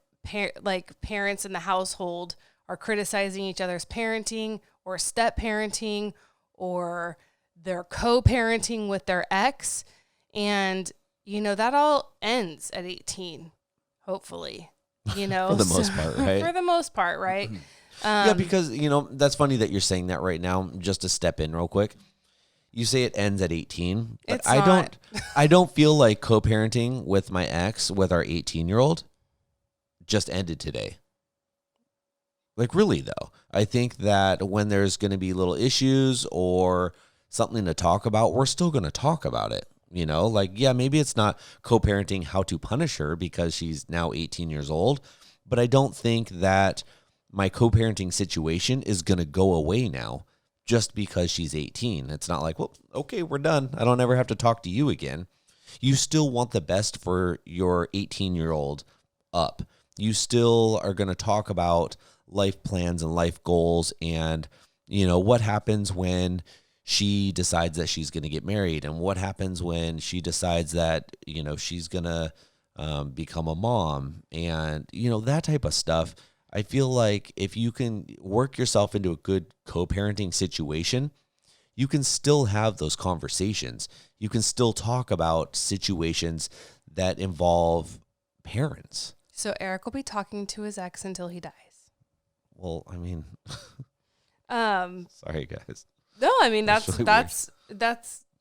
[SPEAKER 2] parents in the household are criticizing each other's parenting or step parenting or they're co-parenting with their ex. And, that all ends at 18, hopefully,
[SPEAKER 1] For the most part, right?
[SPEAKER 2] For the most part, right?
[SPEAKER 1] Yeah, because, that's funny that you're saying that right now. Just to step in real quick. You say it ends at 18, but
[SPEAKER 2] It's not.
[SPEAKER 1] I don't feel like co-parenting with my ex, with our 18-year-old, just ended today. Like, really, though. I think that when there's going to be little issues or something to talk about, we're still going to talk about it. Maybe it's not co-parenting how to punish her because she's now 18 years old, but I don't think that my co-parenting situation is going to go away now just because she's 18. It's not like, well, okay, we're done. I don't ever have to talk to you again. You still want the best for your 18-year-old up. You still are going to talk about life plans and life goals and, what happens when she decides that she's going to get married and what happens when she decides that, she's going to become a mom and, that type of stuff. I feel like if you can work yourself into a good co-parenting situation, you can still have those conversations. You can still talk about situations that involve parents.
[SPEAKER 2] So Eric will be talking to his ex until he dies.
[SPEAKER 1] Well, I mean, sorry guys.
[SPEAKER 2] No, I mean that's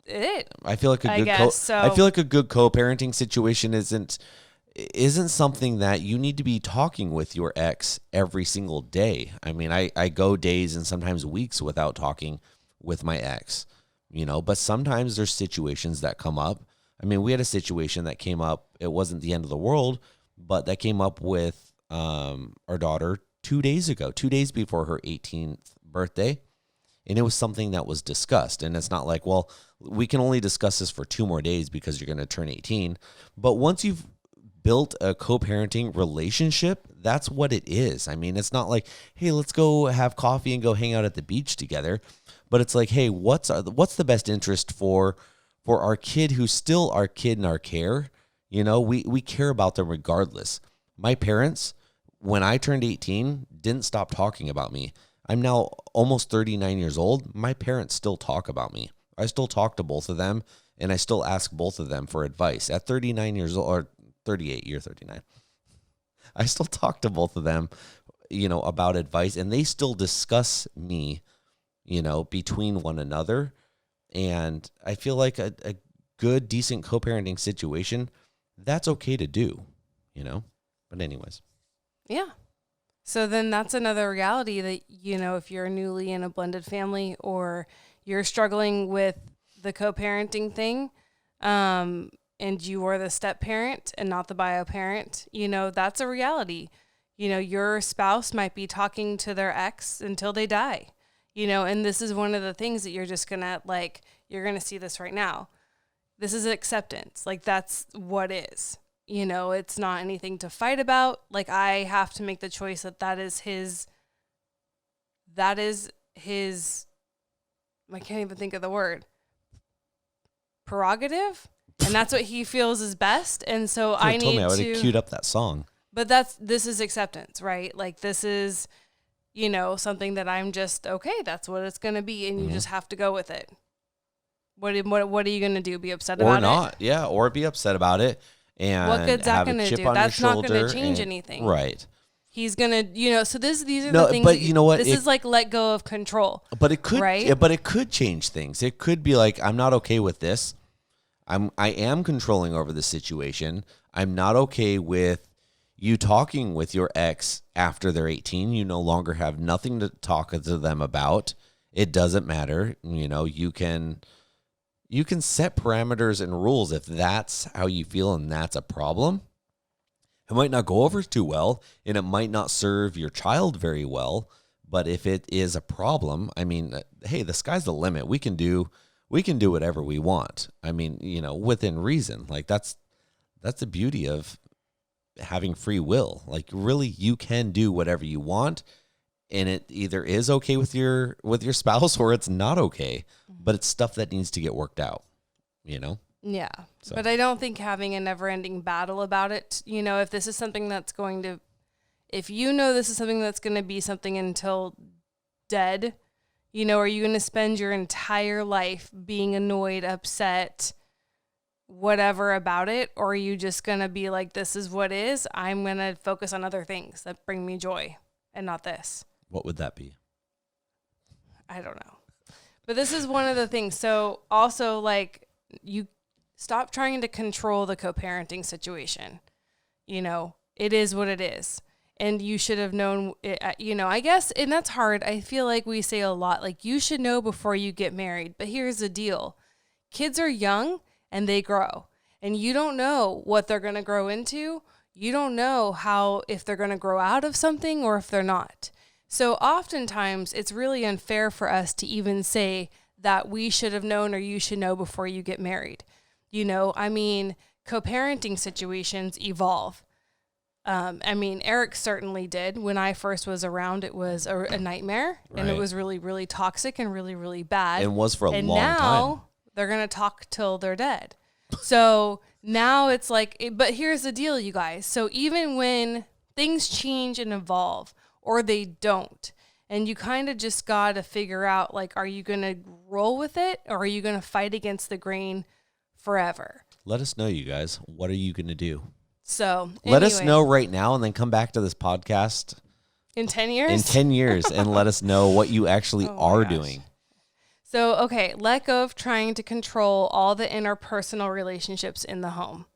[SPEAKER 2] it.
[SPEAKER 1] I feel like
[SPEAKER 2] I
[SPEAKER 1] feel like a good co-parenting situation isn't something that you need to be talking with your ex every single day. I mean, I go days and sometimes weeks without talking with my ex, but sometimes there's situations that come up. I mean, we had a situation that came up. It wasn't the end of the world, but that came up with our daughter 2 days ago, 2 days before her 18th birthday. And it was something that was discussed. And it's not like, well, we can only discuss this for 2 more days because you're going to turn 18. But once you've built a co-parenting relationship, that's what it is. I mean, it's not like, hey, let's go have coffee and go hang out at the beach together. But it's like, hey, what's the best interest for our kid who's still our kid in our care? We care about them regardless. My parents, when I turned 18, didn't stop talking about me. I'm now almost 39 years old. My parents still talk about me. I still talk to both of them, and I still ask both of them for advice. At 39 years old, or 38, you're 39. I still talk to both of them, about advice, and they still discuss me, between one another. And I feel like a good, decent co-parenting situation, that's okay to do, But anyways.
[SPEAKER 2] Yeah. So then that's another reality that, if you're newly in a blended family or you're struggling with the co-parenting thing, and you are the step parent and not the bio parent, that's a reality. Your spouse might be talking to their ex until they die, and this is one of the things that you're just gonna you're gonna see this right now. This is acceptance. That's what is. It's not anything to fight about. I have to make the choice that is his, I can't even think of the word, prerogative. And that's what he feels is best. And so I need to.
[SPEAKER 1] I would have queued up that song.
[SPEAKER 2] But this is acceptance, right? This is, something that I'm just, okay, that's what it's going to be. And you just have to go with it. What are you going to do? Be upset about it? Or
[SPEAKER 1] not. Yeah. Or be upset about it. And
[SPEAKER 2] what good's that going to do? That's not going to change anything.
[SPEAKER 1] Right.
[SPEAKER 2] He's going to, so these are the things.
[SPEAKER 1] But you know what?
[SPEAKER 2] This is let go of control.
[SPEAKER 1] But it could,
[SPEAKER 2] right?
[SPEAKER 1] But it could change things. It could be I'm not okay with this. I am controlling over the situation. I'm not okay with you talking with your ex after they're 18. You no longer have nothing to talk to them about. It doesn't matter. You can set parameters and rules if that's how you feel and that's a problem. It might not go over too well, and it might not serve your child very well. But if it is a problem, I mean, hey, the sky's the limit. We can do whatever we want. I mean, within reason. Like that's the beauty of having free will. Like really, you can do whatever you want, and it either is okay with your spouse or it's not okay. But it's stuff that needs to get worked out.
[SPEAKER 2] Yeah.
[SPEAKER 1] So.
[SPEAKER 2] But I don't think having a never-ending battle about it, if this is something that's going to, if this is something that's going to be something until dead, are you going to spend your entire life being annoyed, upset, whatever about it? Or are you just going to be like, this is what is, I'm going to focus on other things that bring me joy and not this?
[SPEAKER 1] What would that be?
[SPEAKER 2] I don't know. But this is one of the things. So also like you stop trying to control the co-parenting situation. It is what it is. And you should have known, I guess, and that's hard. I feel like we say a lot, like you should know before you get married. But here's the deal. Kids are young and they grow. And you don't know what they're going to grow into. You don't know if they're going to grow out of something or if they're not. So oftentimes it's really unfair for us to even say that we should have known or you should know before you get married. Co-parenting situations evolve. Eric certainly did. When I first was around, it was a nightmare, right. And it was really, really toxic and really, really bad.
[SPEAKER 1] It was for a long time. And
[SPEAKER 2] now they're going to talk till they're dead. So now it's like, but here's the deal, you guys. So even when things change and evolve or they don't, and you kind of just got to figure out, like, are you going to roll with it or are you going to fight against the grain forever?
[SPEAKER 1] Let us know, you guys. What are you going to do?
[SPEAKER 2] So
[SPEAKER 1] let us know right now and then come back to this podcast
[SPEAKER 2] in 10 years.
[SPEAKER 1] In 10 years and let us know what you actually are doing.
[SPEAKER 2] So, okay, let go of trying to control all the interpersonal relationships in the home.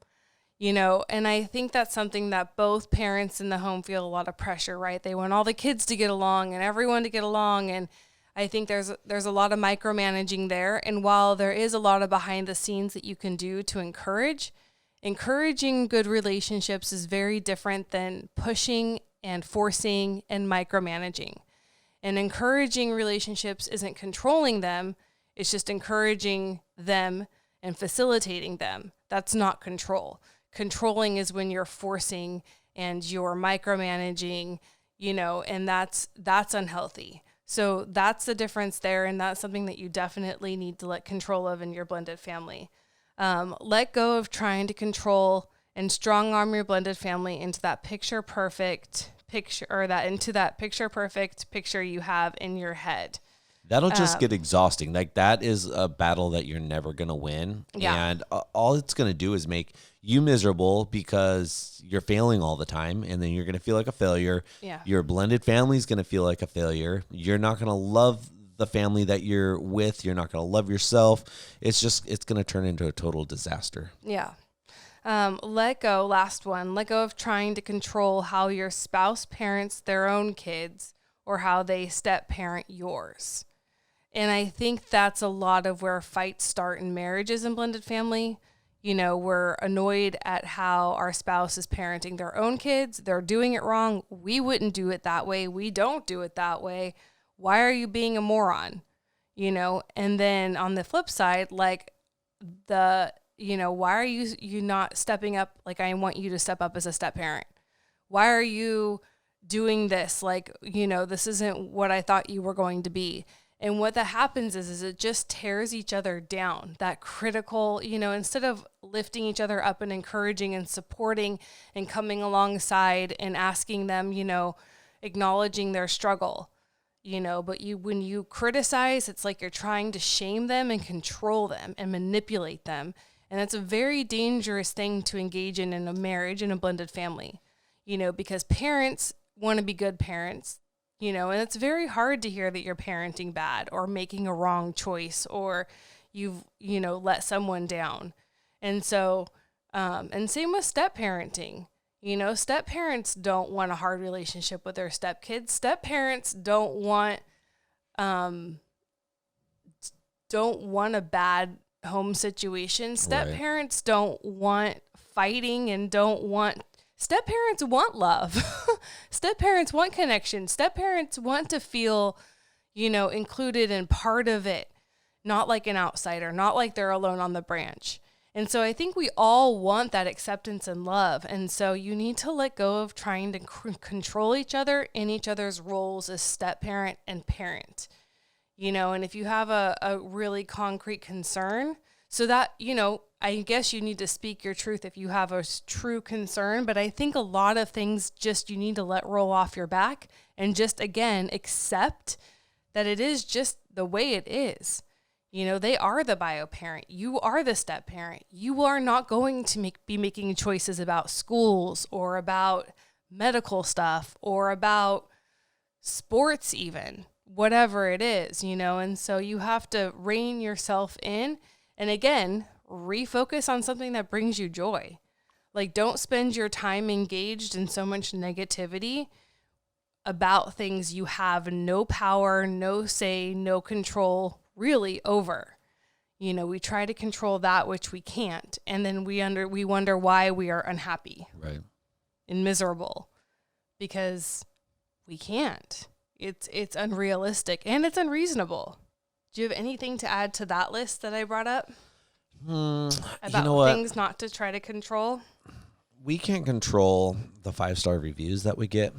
[SPEAKER 2] And I think that's something that both parents in the home feel a lot of pressure, right? They want all the kids to get along and everyone to get along. And I think there's a lot of micromanaging there. And while there is a lot of behind the scenes that you can do to encouraging good relationships is very different than pushing and forcing and micromanaging. And encouraging relationships isn't controlling them. It's just encouraging them and facilitating them. That's not control. Controlling is when you're forcing and you're micromanaging, and that's unhealthy. So that's the difference there. And that's something that you definitely need to let control of in your blended family. Let go of trying to control and strong arm your blended family into that picture perfect picture you have in your head.
[SPEAKER 1] That'll just get exhausting. Like that is a battle that you're never going to win. Yeah. And all it's going to do is make you miserable because you're failing all the time. And then you're going to feel like a failure.
[SPEAKER 2] Yeah.
[SPEAKER 1] Your blended family is going to feel like a failure. You're not going to love the family that you're with. You're not going to love yourself. It's going to turn into a total disaster.
[SPEAKER 2] Yeah. Let go of trying to control how your spouse parents their own kids or how they step parent yours. And I think that's a lot of where fights start in marriages and blended family. We're annoyed at how our spouse is parenting their own kids. They're doing it wrong. We wouldn't do it that way. We don't do it that way. Why are you being a moron? And then on the flip side, like why are you not stepping up? Like, I want you to step up as a step parent. Why are you doing this? Like, this isn't what I thought you were going to be. And what that happens is it just tears each other down. That critical, instead of lifting each other up and encouraging and supporting and coming alongside and asking them, acknowledging their struggle, but when you criticize, it's like you're trying to shame them and control them and manipulate them. And that's a very dangerous thing to engage in a marriage, in a blended family, because parents want to be good parents, and it's very hard to hear that you're parenting bad or making a wrong choice or you've, let someone down. And so, and same with step parenting. Step parents don't want a hard relationship with their stepkids. Step parents don't want a bad home situation. Step parents don't want fighting and don't want step parents want love. Step parents want connection. Step parents want to feel, included and part of it, not like an outsider, not like they're alone on the branch. And so I think we all want that acceptance and love. And so you need to let go of trying to control each other in each other's roles as step parent and parent, and if you have a really concrete concern, so that, I guess you need to speak your truth if you have a true concern. But I think a lot of things just you need to let roll off your back and just, again, accept that it is just the way it is. They are the bio parent. You are the step parent. You are not going to be making choices about schools or about medical stuff or about sports even, whatever it is, and so you have to rein yourself in and, again, refocus on something that brings you joy. Like, don't spend your time engaged in so much negativity about things you have no power, no say, no control really over. We try to control that which we can't, and then we wonder why we are unhappy,
[SPEAKER 1] right,
[SPEAKER 2] and miserable because we can't. It's unrealistic and it's unreasonable. Do you have anything to add to that list that I brought up about things not to try to control?
[SPEAKER 1] We can't control the 5-star reviews that we get,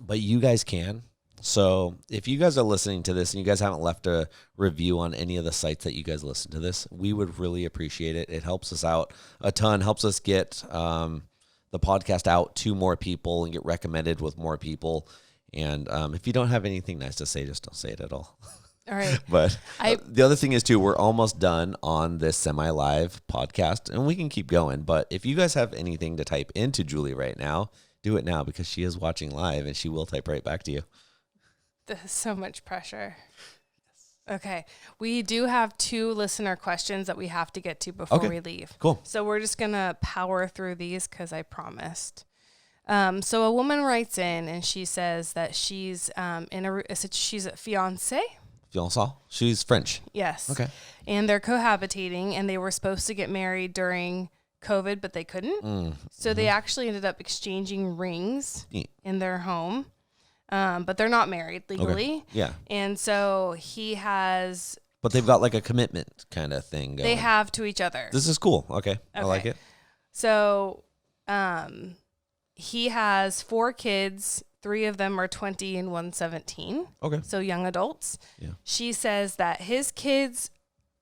[SPEAKER 1] but you guys can. So if you guys are listening to this and you guys haven't left a review on any of the sites that you guys listen to this, we would really appreciate it. It helps us out a ton, helps us get the podcast out to more people and get recommended with more people. And if you don't have anything nice to say, just don't say it at all.
[SPEAKER 2] All right.
[SPEAKER 1] But the other thing is, too, we're almost done on this semi-live podcast, and we can keep going. But if you guys have anything to type into Julie right now, do it now because she is watching live, and she will type right back to you.
[SPEAKER 2] There's so much pressure. Yes. Okay. We do have 2 listener questions that we have to get to before we leave.
[SPEAKER 1] Cool.
[SPEAKER 2] So we're just going to power through these because I promised. So a woman writes in and she says that she's she's a fiancé.
[SPEAKER 1] She's French.
[SPEAKER 2] Yes.
[SPEAKER 1] Okay.
[SPEAKER 2] And they're cohabitating, and they were supposed to get married during COVID, but they couldn't. So they actually ended up exchanging rings in their home. But they're not married legally.
[SPEAKER 1] Okay. Yeah.
[SPEAKER 2] And so he has...
[SPEAKER 1] But they've got like a commitment kind of thing going.
[SPEAKER 2] They have to each other.
[SPEAKER 1] This is cool. Okay. I like it.
[SPEAKER 2] So he has 4 kids. 3 of them are 20 and 1 17.
[SPEAKER 1] Okay.
[SPEAKER 2] So young adults.
[SPEAKER 1] Yeah.
[SPEAKER 2] She says that his kids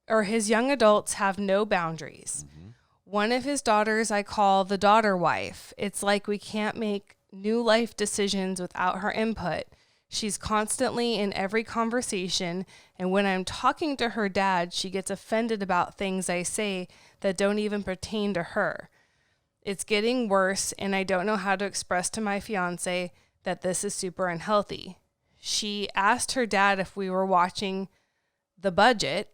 [SPEAKER 2] or his young adults have no boundaries. Mm-hmm. One of his daughters I call the daughter wife. It's like we can't make new life decisions without her input. She's constantly in every conversation, and when I'm talking to her dad, she gets offended about things I say that don't even pertain to her. It's getting worse, and I don't know how to express to my fiance that this is super unhealthy. She asked her dad if we were watching The Budget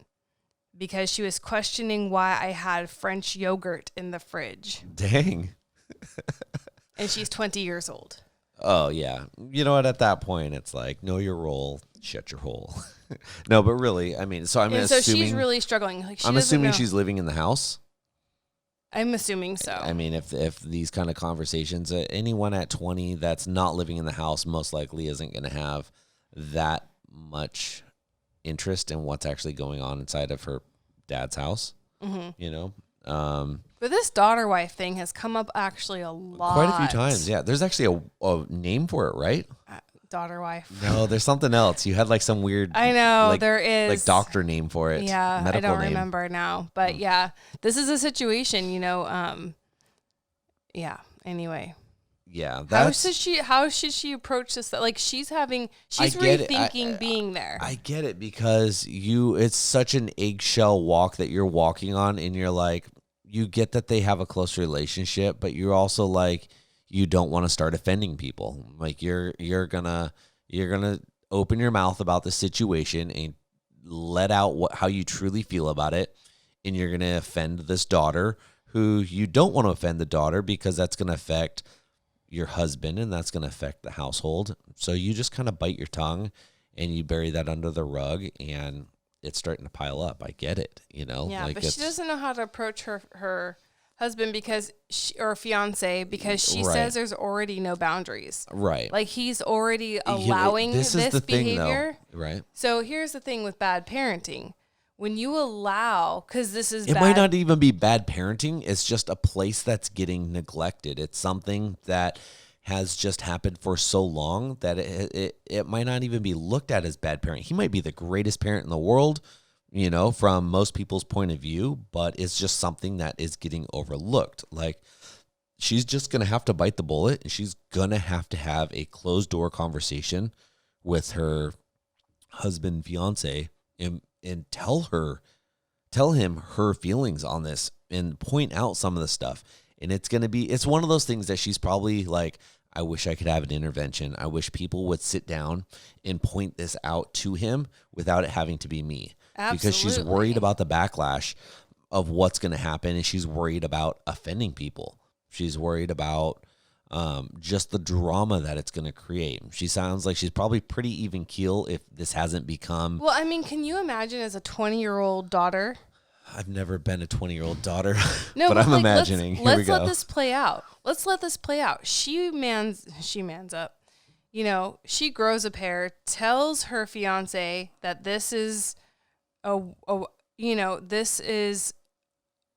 [SPEAKER 2] because she was questioning why I had French yogurt in the fridge.
[SPEAKER 1] Dang.
[SPEAKER 2] And she's 20 years old.
[SPEAKER 1] Oh, yeah. You know what? At that point, it's like, know your role, shut your hole. No, but really, I mean, so assuming...
[SPEAKER 2] she's really struggling. Like,
[SPEAKER 1] I'm assuming she's living in the house.
[SPEAKER 2] I'm assuming so.
[SPEAKER 1] I mean, if these kind of conversations, anyone at 20 that's not living in the house most likely isn't going to have that much interest in what's actually going on inside of her dad's house, you know?
[SPEAKER 2] But this daughter wife thing has come up actually a lot.
[SPEAKER 1] Quite a few times, yeah. There's actually a name for it, right?
[SPEAKER 2] Daughter wife.
[SPEAKER 1] No, there's something else. You had like some weird...
[SPEAKER 2] I know,
[SPEAKER 1] like,
[SPEAKER 2] there is.
[SPEAKER 1] Like doctor name for it.
[SPEAKER 2] Yeah,
[SPEAKER 1] medical
[SPEAKER 2] I don't
[SPEAKER 1] name.
[SPEAKER 2] remember now. But yeah, this is a situation, yeah, anyway.
[SPEAKER 1] Yeah.
[SPEAKER 2] How should she approach this? Like she's rethinking being there.
[SPEAKER 1] I get it because it's such an eggshell walk that you're walking on, and you're like, you get that they have a close relationship, but you're also like, you don't want to start offending people. Like you're gonna open your mouth about the situation and let out how you truly feel about it, and you're gonna offend this daughter who you don't want to offend the daughter because that's gonna affect your husband and that's gonna affect the household. So you just kind of bite your tongue and you bury that under the rug, and it's starting to pile up. I get it,
[SPEAKER 2] Yeah, but she doesn't know how to approach her husband or fiance because she
[SPEAKER 1] Right.
[SPEAKER 2] says there's already no boundaries.
[SPEAKER 1] Right.
[SPEAKER 2] Like he's already allowing
[SPEAKER 1] this
[SPEAKER 2] this
[SPEAKER 1] is the
[SPEAKER 2] behavior.
[SPEAKER 1] thing, though. Right.
[SPEAKER 2] So here's the thing with bad parenting. When you allow, because this is
[SPEAKER 1] It
[SPEAKER 2] bad.
[SPEAKER 1] might not even be bad parenting. It's just a place that's getting neglected. It's something that has just happened for so long that it might not even be looked at as bad parenting. He might be the greatest parent in the world, from most people's point of view, but it's just something that is getting overlooked. Like, she's just going to have to bite the bullet, and she's going to have a closed door conversation with her husband, fiance, and tell him her feelings on this and point out some of the stuff. And it's one of those things that she's probably like, I wish I could have an intervention. I wish people would sit down and point this out to him without it having to be me.
[SPEAKER 2] Absolutely.
[SPEAKER 1] Because she's worried about the backlash of what's going to happen, and she's worried about offending people. She's worried about just the drama that it's going to create. She sounds like she's probably pretty even keel if this hasn't become.
[SPEAKER 2] Well, I mean, can you imagine as a 20-year-old daughter?
[SPEAKER 1] I've never been a 20-year-old daughter,
[SPEAKER 2] no,
[SPEAKER 1] but I'm imagining. Here we go.
[SPEAKER 2] Let's let this play out. Let's let this play out. She mans up. She grows a pair, tells her fiance that this is this is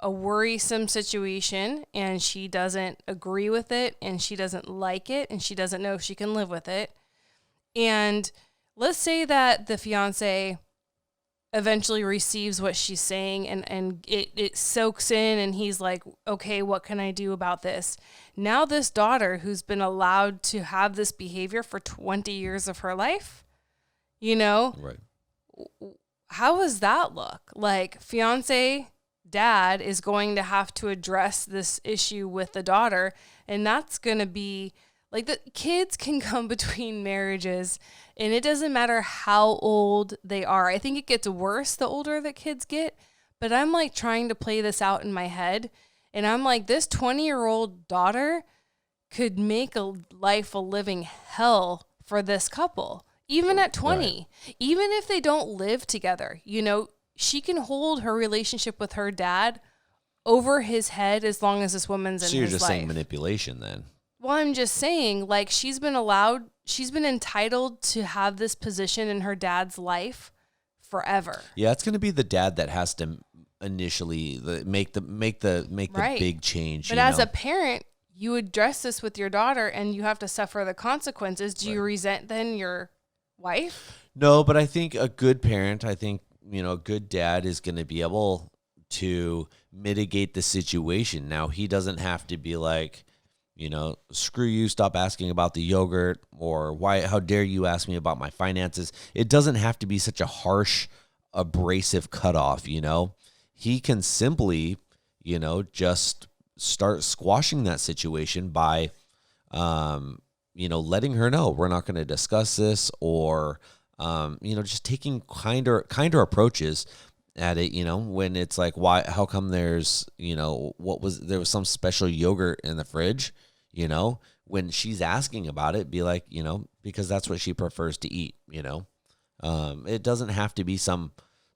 [SPEAKER 2] a worrisome situation, and she doesn't agree with it, and she doesn't like it, and she doesn't know if she can live with it. And let's say that the fiance eventually receives what she's saying, and it soaks in, and he's like, okay, what can I do about this? Now this daughter who's been allowed to have this behavior for 20 years of her life,
[SPEAKER 1] Right.
[SPEAKER 2] How does that look? Like, fiance dad is going to have to address this issue with the daughter, and that's going to be like, the kids can come between marriages, and it doesn't matter how old they are. I think it gets worse the older the kids get, but I'm like trying to play this out in my head, and I'm like, this 20-year-old daughter could make a living hell for this couple, even at 20, right. Even if they don't live together. She can hold her relationship with her dad over his head as long as this woman's in his life. So you're just saying
[SPEAKER 1] manipulation then?
[SPEAKER 2] Well, I'm just saying, like, she's been entitled to have this position in her dad's life forever.
[SPEAKER 1] Yeah, it's going to be the dad that has to initially make the
[SPEAKER 2] right.
[SPEAKER 1] big change.
[SPEAKER 2] But as a parent, you address this with your daughter, and you have to suffer the consequences. Do you resent then your wife?
[SPEAKER 1] No, but I think a good parent, a good dad is going to be able to mitigate the situation. Now, he doesn't have to be like, screw you, stop asking about the yogurt, or how dare you ask me about my finances. It doesn't have to be such a harsh, abrasive cutoff, He can simply, just start squashing that situation by, letting her know we're not going to discuss this, or, just taking kinder approaches at it, when it's like, how come there's, there was some special yogurt in the fridge, when she's asking about it, be like, because that's what she prefers to eat, it doesn't have to be some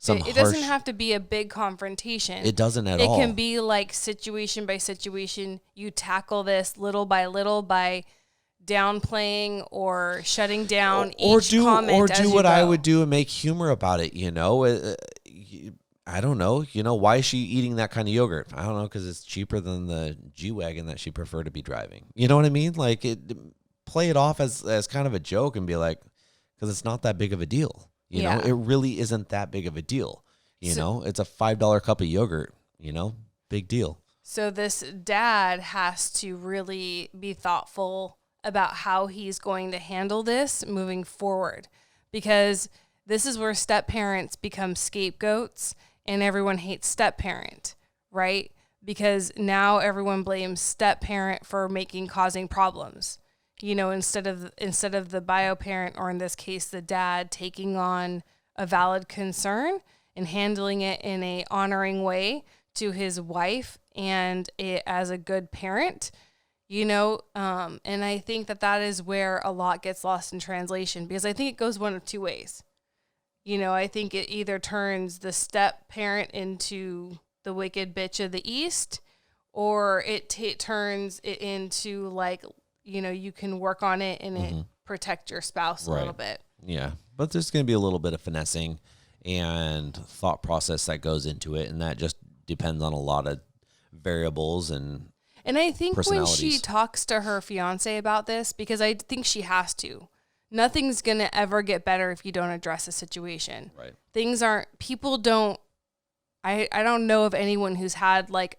[SPEAKER 2] it doesn't have to be a big confrontation.
[SPEAKER 1] It doesn't at all.
[SPEAKER 2] It can be like situation by situation. You tackle this little by little by downplaying or shutting down each comment. Or do
[SPEAKER 1] what I would do and make humor about it, I don't know. Why is she eating that kind of yogurt? I don't know, because it's cheaper than the G-Wagon that she preferred to be driving. You know what I mean? Like, play it off as kind of a joke and be like, because it's not that big of a deal. You know, it really isn't that big of a deal. It's a $5 cup of yogurt, big deal.
[SPEAKER 2] So this dad has to really be thoughtful about how he's going to handle this moving forward, because this is where step parents become scapegoats, and everyone hates step parent, right? Because now everyone blames step parent for causing problems, instead of the bio parent, or in this case, the dad, taking on a valid concern and handling it in a honoring way to his wife and as a good parent, and I think that is where a lot gets lost in translation, because I think it goes one of two ways. I think it either turns the step parent into the wicked bitch of the East, or it turns it into like, you can work on it and it protect your spouse a little bit.
[SPEAKER 1] Yeah. But there's going to be a little bit of finessing and thought process that goes into it. And that just depends on a lot of variables and
[SPEAKER 2] I think when she talks to her fiance about this, because I think she has to, nothing's going to ever get better if you don't address a situation.
[SPEAKER 1] Right.
[SPEAKER 2] I don't know of anyone who's had like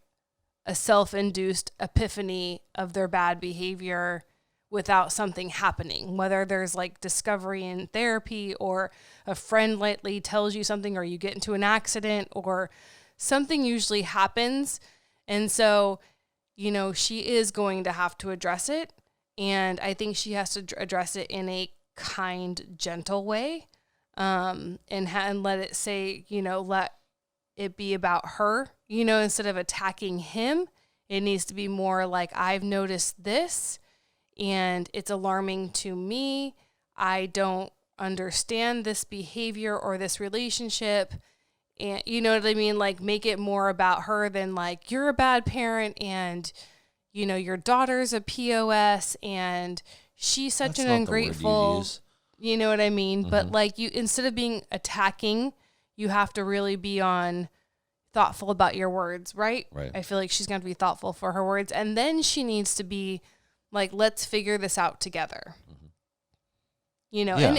[SPEAKER 2] a self-induced epiphany of their bad behavior without something happening, whether there's like discovery in therapy or a friend lately tells you something or you get into an accident or something usually happens. And so, she is going to have to address it. And I think she has to address it in a kind, gentle way, and let it say, let it be about her, instead of attacking him. It needs to be more like, I've noticed this and it's alarming to me. I don't understand this behavior or this relationship. And you know what I mean? Like, make it more about her than like, you're a bad parent and, your daughter's a POS and she's such an ungrateful, you know what I mean? Mm-hmm. But like, instead of being attacking, you have to really be thoughtful about your words, right?
[SPEAKER 1] Right.
[SPEAKER 2] I feel like she's going to be thoughtful for her words. And then she needs to be like, let's figure this out together. And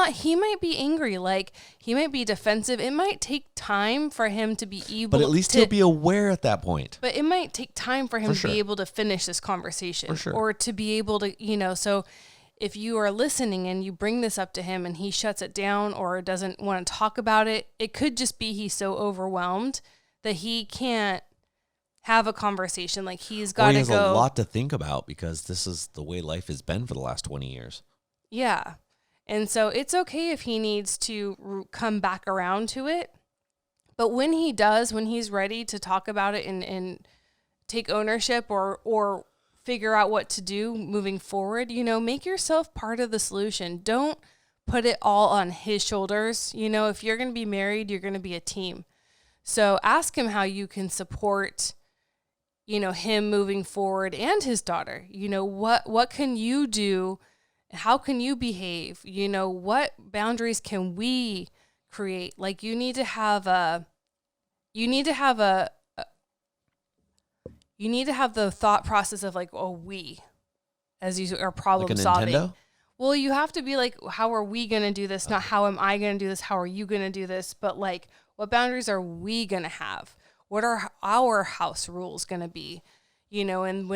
[SPEAKER 2] he might be angry, like he might be defensive. It might take time for him to be able
[SPEAKER 1] But at least he'll be aware at that point.
[SPEAKER 2] But it might take time for him to be able to finish this conversation or to be able to, so if you are listening and you bring this up to him and he shuts it down or doesn't want to talk about it, it could just be he's so overwhelmed that he can't have a conversation. Like he's got to go.
[SPEAKER 1] He has a lot to think about because this is the way life has been for the last 20 years.
[SPEAKER 2] Yeah. And so it's okay if he needs to come back around to it. But when he does, when he's ready to talk about it and take ownership or figure out what to do moving forward, make yourself part of the solution. Don't put it all on his shoulders. If you're going to be married, you're going to be a team. So ask him how you can support, him moving forward and his daughter. What can you do? How can you behave? What boundaries can we create? Like you need to have the thought process of like, we, as you are problem
[SPEAKER 1] like a
[SPEAKER 2] solving.
[SPEAKER 1] Nintendo?
[SPEAKER 2] Well, you have to be like, how are we going to do this? Not how am I going to do this? How are you going to do this? But like, what boundaries are we going to have? What are our house rules going to be? And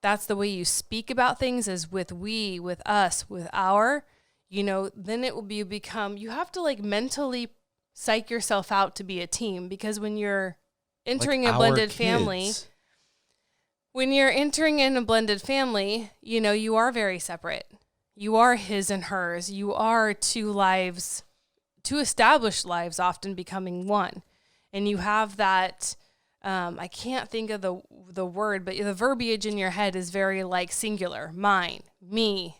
[SPEAKER 2] that's the way you speak about things is with we, with us, with our, then it will become, you have to like mentally psych yourself out to be a team because when you're entering a blended family, you are very separate. You are his and hers. You are two established lives often becoming one. And you have that, I can't think of the word, but the verbiage in your head is very like singular, mine, me.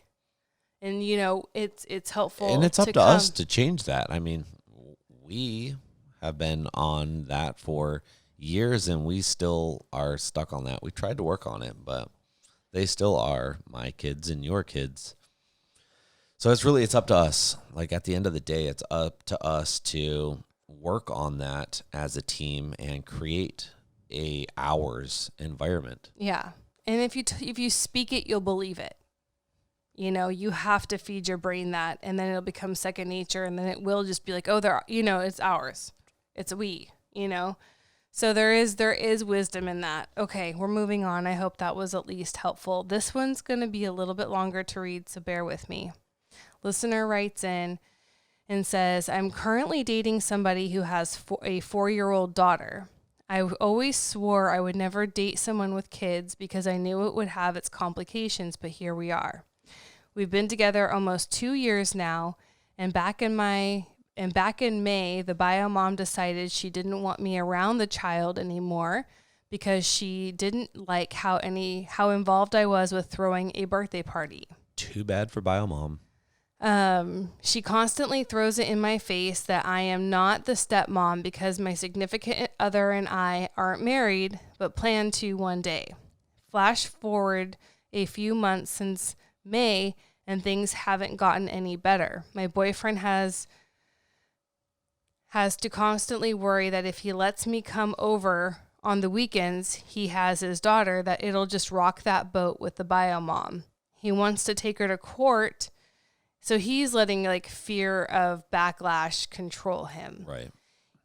[SPEAKER 2] And it's helpful.
[SPEAKER 1] And it's up to us to change that. I mean, we have been on that for years and we still are stuck on that. We tried to work on it, but they still are my kids and your kids. So it's up to us. Like at the end of the day, it's up to us to work on that as a team and create a ours environment.
[SPEAKER 2] Yeah. And if you speak it, you'll believe it. You have to feed your brain that and then it'll become second nature and then it will just be like, oh, it's ours. It's we, So there is wisdom in that. Okay, we're moving on. I hope that was at least helpful. This one's going to be a little bit longer to read, so bear with me. Listener writes in and says, I'm currently dating somebody who has a 4-year-old daughter. I always swore I would never date someone with kids because I knew it would have its complications, but here we are. We've been together almost 2 years now, and back in May, the bio mom decided she didn't want me around the child anymore because she didn't like how involved I was with throwing a birthday party.
[SPEAKER 1] Too bad for bio mom.
[SPEAKER 2] She constantly throws it in my face that I am not the stepmom because my significant other and I aren't married, but plan to one day. Flash forward a few months since May, and things haven't gotten any better. My boyfriend has to constantly worry that if he lets me come over on the weekends, he has his daughter, that it'll just rock that boat with the bio mom. He wants to take her to court, so he's letting like fear of backlash control him.
[SPEAKER 1] Right.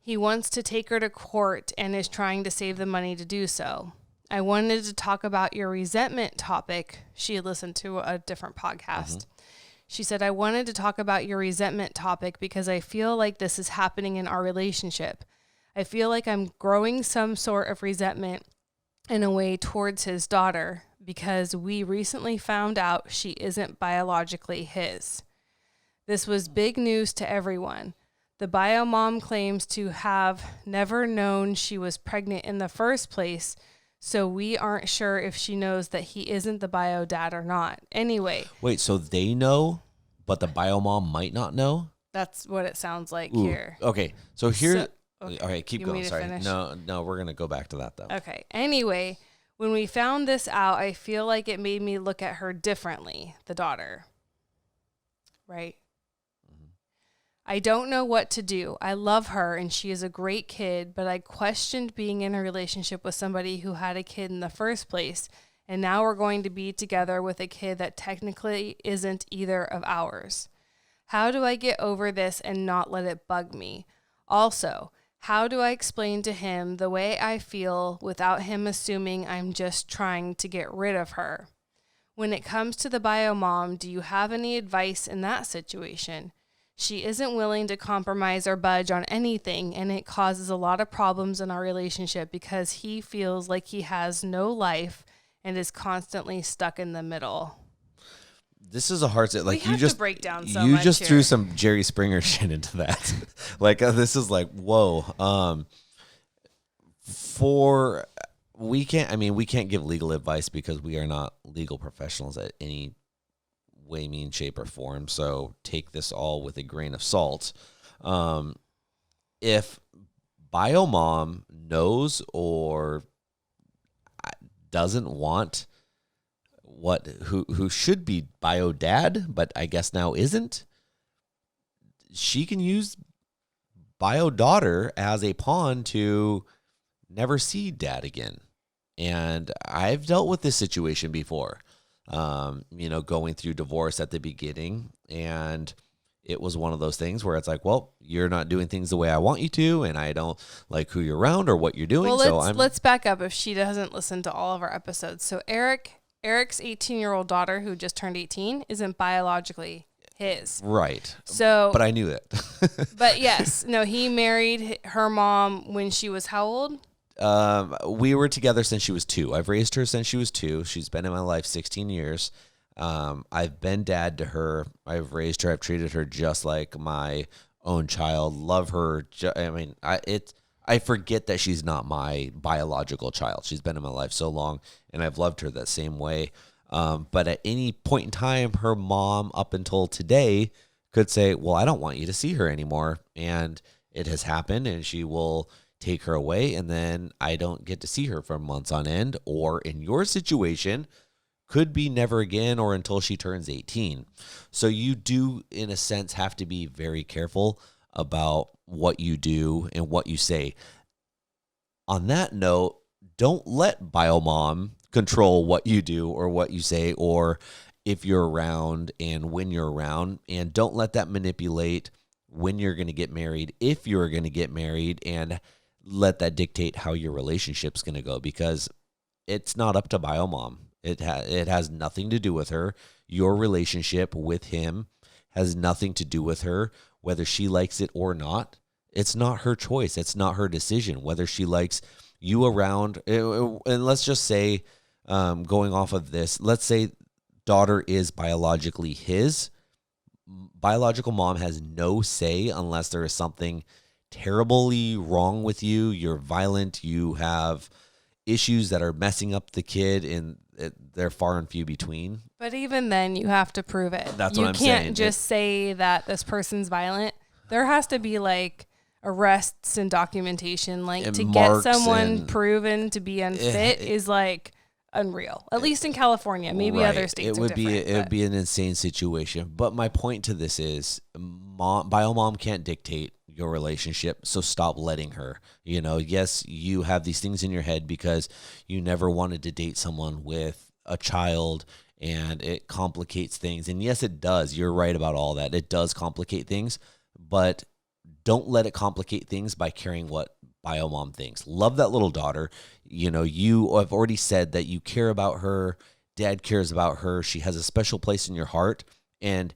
[SPEAKER 2] He wants to take her to court and is trying to save the money to do so. I wanted to talk about your resentment topic. She had listened to a different podcast. Mm-hmm. She said, I wanted to talk about your resentment topic because I feel like this is happening in our relationship. I feel like I'm growing some sort of resentment in a way towards his daughter because we recently found out she isn't biologically his. This was big news to everyone. The bio mom claims to have never known she was pregnant in the first place, so we aren't sure if she knows that he isn't the bio dad or not. Anyway.
[SPEAKER 1] Wait, so they know, but the bio mom might not know?
[SPEAKER 2] That's what it sounds like here.
[SPEAKER 1] Okay, so here...
[SPEAKER 2] okay.
[SPEAKER 1] All right, keep going. Sorry. No, we're going to go back to that, though.
[SPEAKER 2] Okay. Anyway, when we found this out, I feel like it made me look at her differently, the daughter. Right? I don't know what to do. I love her and she is a great kid, but I questioned being in a relationship with somebody who had a kid in the first place, and now we're going to be together with a kid that technically isn't either of ours. How do I get over this and not let it bug me? Also, how do I explain to him the way I feel without him assuming I'm just trying to get rid of her? When it comes to the bio mom, do you have any advice in that situation? She isn't willing to compromise or budge on anything, and it causes a lot of problems in our relationship because he feels like he has no life and is constantly stuck in the middle.
[SPEAKER 1] This is a hard set. Like,
[SPEAKER 2] we have to break down so
[SPEAKER 1] you
[SPEAKER 2] much
[SPEAKER 1] just
[SPEAKER 2] here.
[SPEAKER 1] Threw some Jerry Springer shit into that. Like, this is like, whoa. We can't give legal advice because we are not legal professionals at any way, mean, shape, or form. So take this all with a grain of salt. If bio mom knows or doesn't want who should be bio dad, but I guess now isn't, she can use bio daughter as a pawn to never see dad again. And I've dealt with this situation before. Going through divorce at the beginning, and it was one of those things where it's like, well, you're not doing things the way I want you to, and I don't like who you're around or what you're doing.
[SPEAKER 2] Well, let's back up if she doesn't listen to all of our episodes. So Eric's 18-year-old daughter, who just turned 18, isn't biologically his.
[SPEAKER 1] Right.
[SPEAKER 2] So,
[SPEAKER 1] but I knew it.
[SPEAKER 2] But yes, no, he married her mom when she was how old?
[SPEAKER 1] We were together since she was 2. I've raised her since she was 2. She's been in my life 16 years. I've been dad to her. I've raised her. I've treated her just like my own child. Love her. I forget that she's not my biological child. She's been in my life so long, and I've loved her that same way. But at any point in time, her mom, up until today, could say, well, I don't want you to see her anymore. And it has happened, and she will take her away, and then I don't get to see her for months on end, or in your situation, could be never again or until she turns 18. So you do, in a sense, have to be very careful about what you do and what you say. On that note, don't let biomom control what you do or what you say, or if you're around and when you're around, and don't let that manipulate when you're going to get married, if you're going to get married, and let that dictate how your relationship's going to go, because it's not up to biomom. It has nothing to do with her. Your relationship with him has nothing to do with her, whether she likes it or not. It's not her choice. It's not her decision, whether she likes you around. And let's just say, going off of this, let's say daughter is biologically his. Biological mom has no say unless there is something terribly wrong with you. You're violent. You have issues that are messing up the kid, and they're far and few between.
[SPEAKER 2] But even then, you have to prove it.
[SPEAKER 1] That's what I'm saying.
[SPEAKER 2] You can't just say that this person's violent. There has to be like arrests and documentation. Like,
[SPEAKER 1] And
[SPEAKER 2] to get
[SPEAKER 1] marks
[SPEAKER 2] someone
[SPEAKER 1] and-
[SPEAKER 2] proven to be unfit is like unreal. At least in California, maybe other states
[SPEAKER 1] it would
[SPEAKER 2] are different.
[SPEAKER 1] it would be an insane situation. But my point to this is, bio mom can't dictate your relationship, so stop letting her. You know, yes, you have these things in your head because you never wanted to date someone with a child, and it complicates things. And yes, it does. You're right about all that. It does complicate things, but don't let it complicate things by caring what bio mom thinks. Love that little daughter. You know, you have already said that you care about her. Dad cares about her. She has a special place in your heart, and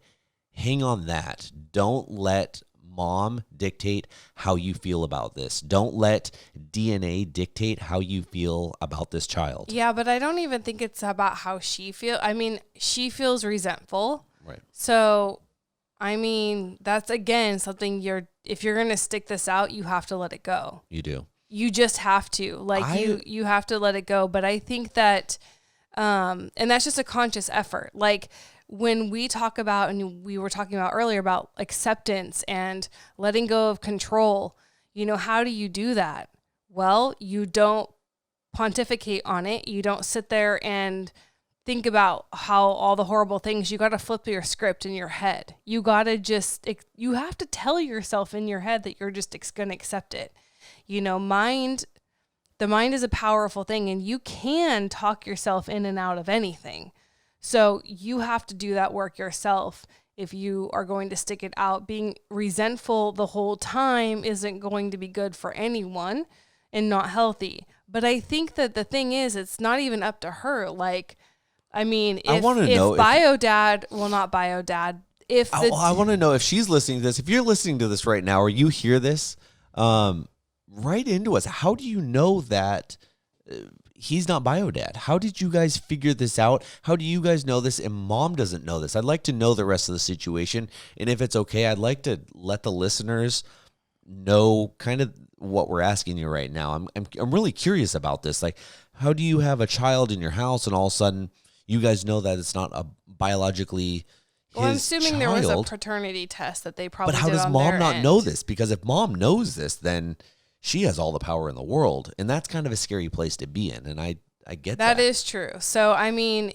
[SPEAKER 1] hang on that. Don't let mom dictate how you feel about this. Don't let DNA dictate how you feel about this child.
[SPEAKER 2] Yeah, but I don't even think it's about how she feels. I mean, she feels resentful.
[SPEAKER 1] Right.
[SPEAKER 2] So, I mean, that's again something if you're going to stick this out, you have to let it go.
[SPEAKER 1] You do.
[SPEAKER 2] You just have to. Like, you have to let it go. But I think that and that's just a conscious effort. Like, when we talk about, and we were talking about earlier about acceptance and letting go of control, you know, how do you do that? Well, you don't pontificate on it. You don't sit there and think about how all the horrible things. You got to flip your script in your head. You got to you have to tell yourself in your head that you're just going to accept it. You know, the mind is a powerful thing, and you can talk yourself in and out of anything. So you have to do that work yourself if you are going to stick it out. Being resentful the whole time isn't going to be good for anyone and not healthy. But I think that the thing is, it's not even up to her. Like, I mean, if bio dad, well, not bio dad. I
[SPEAKER 1] want to know if she's listening to this. If you're listening to this right now, or you hear this, write into us. How do you know that he's not bio dad? How did you guys figure this out? How do you guys know this and mom doesn't know this? I'd like to know the rest of the situation. And if it's okay, I'd like to let the listeners know kind of what we're asking you right now. I'm really curious about this. Like, how do you have a child in your house and all of a sudden you guys know that it's not a biologically
[SPEAKER 2] Well, I'm assuming
[SPEAKER 1] child?
[SPEAKER 2] There was a paternity test that they probably did.
[SPEAKER 1] But how does mom not
[SPEAKER 2] end.
[SPEAKER 1] know this? Because if mom knows this, then she has all the power in the world. And that's kind of a scary place to be in. And I get that.
[SPEAKER 2] That is true. So, I mean,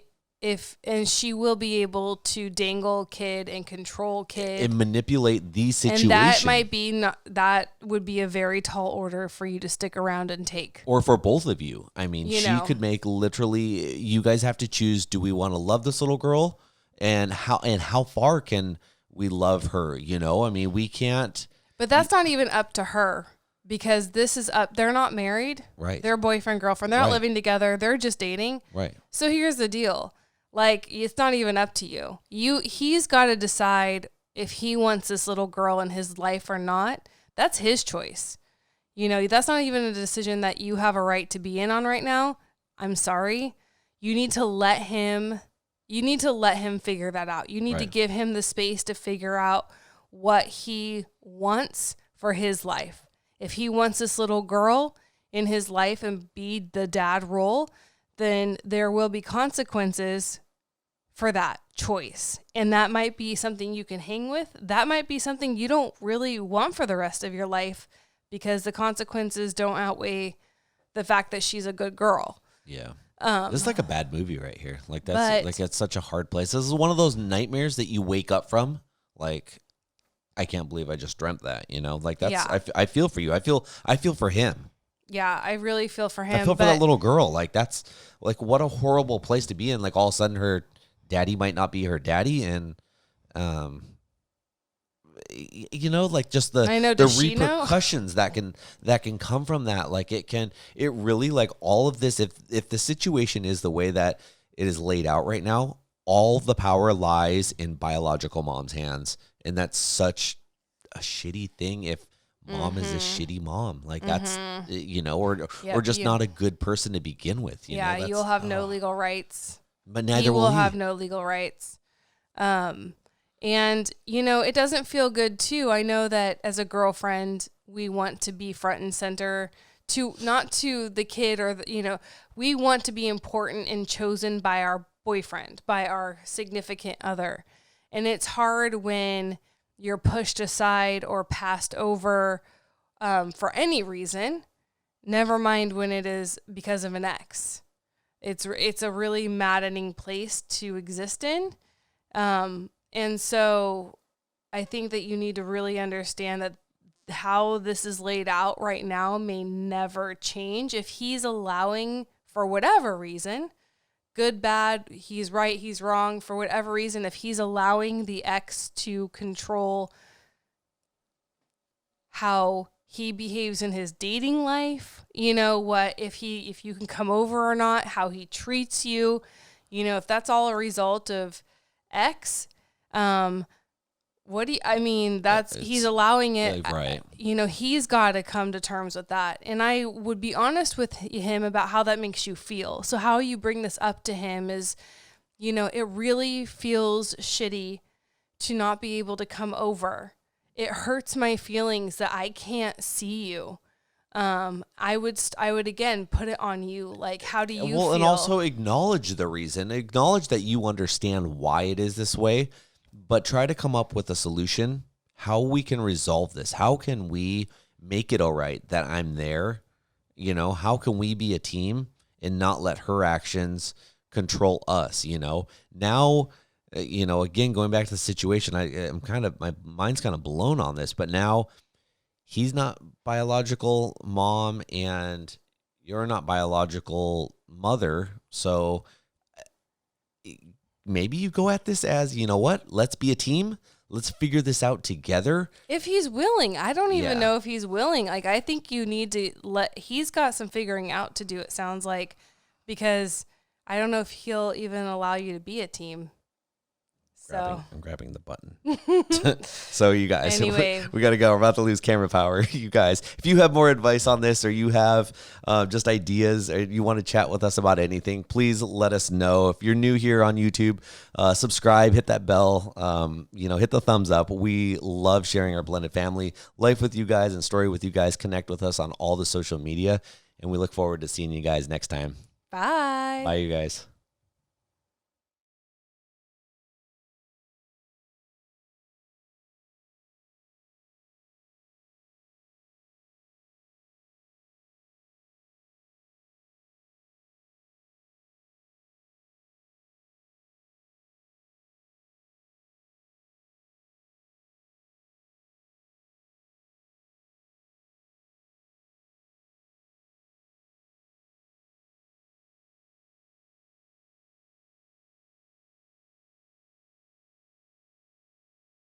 [SPEAKER 2] and she will be able to dangle kid and control kid.
[SPEAKER 1] And manipulate these situations.
[SPEAKER 2] And that would be a very tall order for you to stick around and take.
[SPEAKER 1] Or for both of you. I mean, she could make literally, you guys have to choose, do we want to love this little girl? And how far can we love her? You know, I mean, we can't.
[SPEAKER 2] But that's not even up to her. Because this is up, they're not married.
[SPEAKER 1] Right.
[SPEAKER 2] They're boyfriend, girlfriend. They're not living together. They're just dating.
[SPEAKER 1] Right.
[SPEAKER 2] So here's the deal. Like, it's not even up to you. He's got to decide if he wants this little girl in his life or not. That's his choice. You know, that's not even a decision that you have a right to be in on right now. I'm sorry. You need to let him figure that out. You need to give him the space to figure out what he wants for his life. If he wants this little girl in his life and be the dad role, then there will be consequences for that choice. And that might be something you can hang with. That might be something you don't really want for the rest of your life because the consequences don't outweigh the fact that she's a good girl.
[SPEAKER 1] Yeah. This is like a bad movie right here. Like it's such a hard place. This is one of those nightmares that you wake up from. Like, I can't believe I just dreamt that, you know, like I feel for you. I feel for him.
[SPEAKER 2] Yeah. I really feel for him.
[SPEAKER 1] I feel for that little girl. Like, that's like, what a horrible place to be in. Like, all of a sudden her daddy might not be her daddy. And, you know, like just the repercussions that can come from that. Like it really, like all of this, if the situation is the way that it is laid out right now, all the power lies in biological mom's hands. And that's such a shitty thing if mom is a shitty mom. Like that's, you know, or just not a good person to begin with. You know,
[SPEAKER 2] you'll have no legal rights.
[SPEAKER 1] But neither will he.
[SPEAKER 2] Have no legal rights. And, you know, it doesn't feel good too. I know that as a girlfriend, we want to be front and center not to the kid or we want to be important and chosen by our boyfriend, by our significant other. And it's hard when you're pushed aside or passed over for any reason, never mind when it is because of an ex. It's a really maddening place to exist in. And so I think that you need to really understand that how this is laid out right now may never change. If he's allowing, for whatever reason, good, bad, he's right, he's wrong, for whatever reason, if he's allowing the ex to control how he behaves in his dating life, if you can come over or not, how he treats you, if that's all a result of X, he's allowing it,
[SPEAKER 1] right?
[SPEAKER 2] He's got to come to terms with that. And I would be honest with him about how that makes you feel. So how you bring this up to him is, it really feels shitty to not be able to come over. It hurts my feelings that I can't see you. I would again put it on you. Like, how do you feel?
[SPEAKER 1] And also acknowledge the reason. Acknowledge that you understand why it is this way, but try to come up with a solution. How we can resolve this? How can we make it all right that I'm there? How can we be a team and not let her actions control us? Now. Again, going back to the situation, my mind's kind of blown on this, but now he's not biological mom and you're not biological mother. So maybe you go at this as, let's be a team. Let's figure this out together.
[SPEAKER 2] If he's willing, I don't even know if he's willing. Like, I think you need to he's got some figuring out to do, it sounds like, because I don't know if he'll even allow you to be a team.
[SPEAKER 1] I'm grabbing the button. So you guys,
[SPEAKER 2] anyway,
[SPEAKER 1] we got to go. We're about to lose camera power. You guys, if you have more advice on this or you have just ideas or you want to chat with us about anything, please let us know. If you're new here on YouTube, subscribe, hit that bell, hit the thumbs up. We love sharing our blended family life with you guys and story with you guys. Connect with us on all the social media, and we look forward to seeing you guys next time.
[SPEAKER 2] Bye.
[SPEAKER 1] Bye, you guys.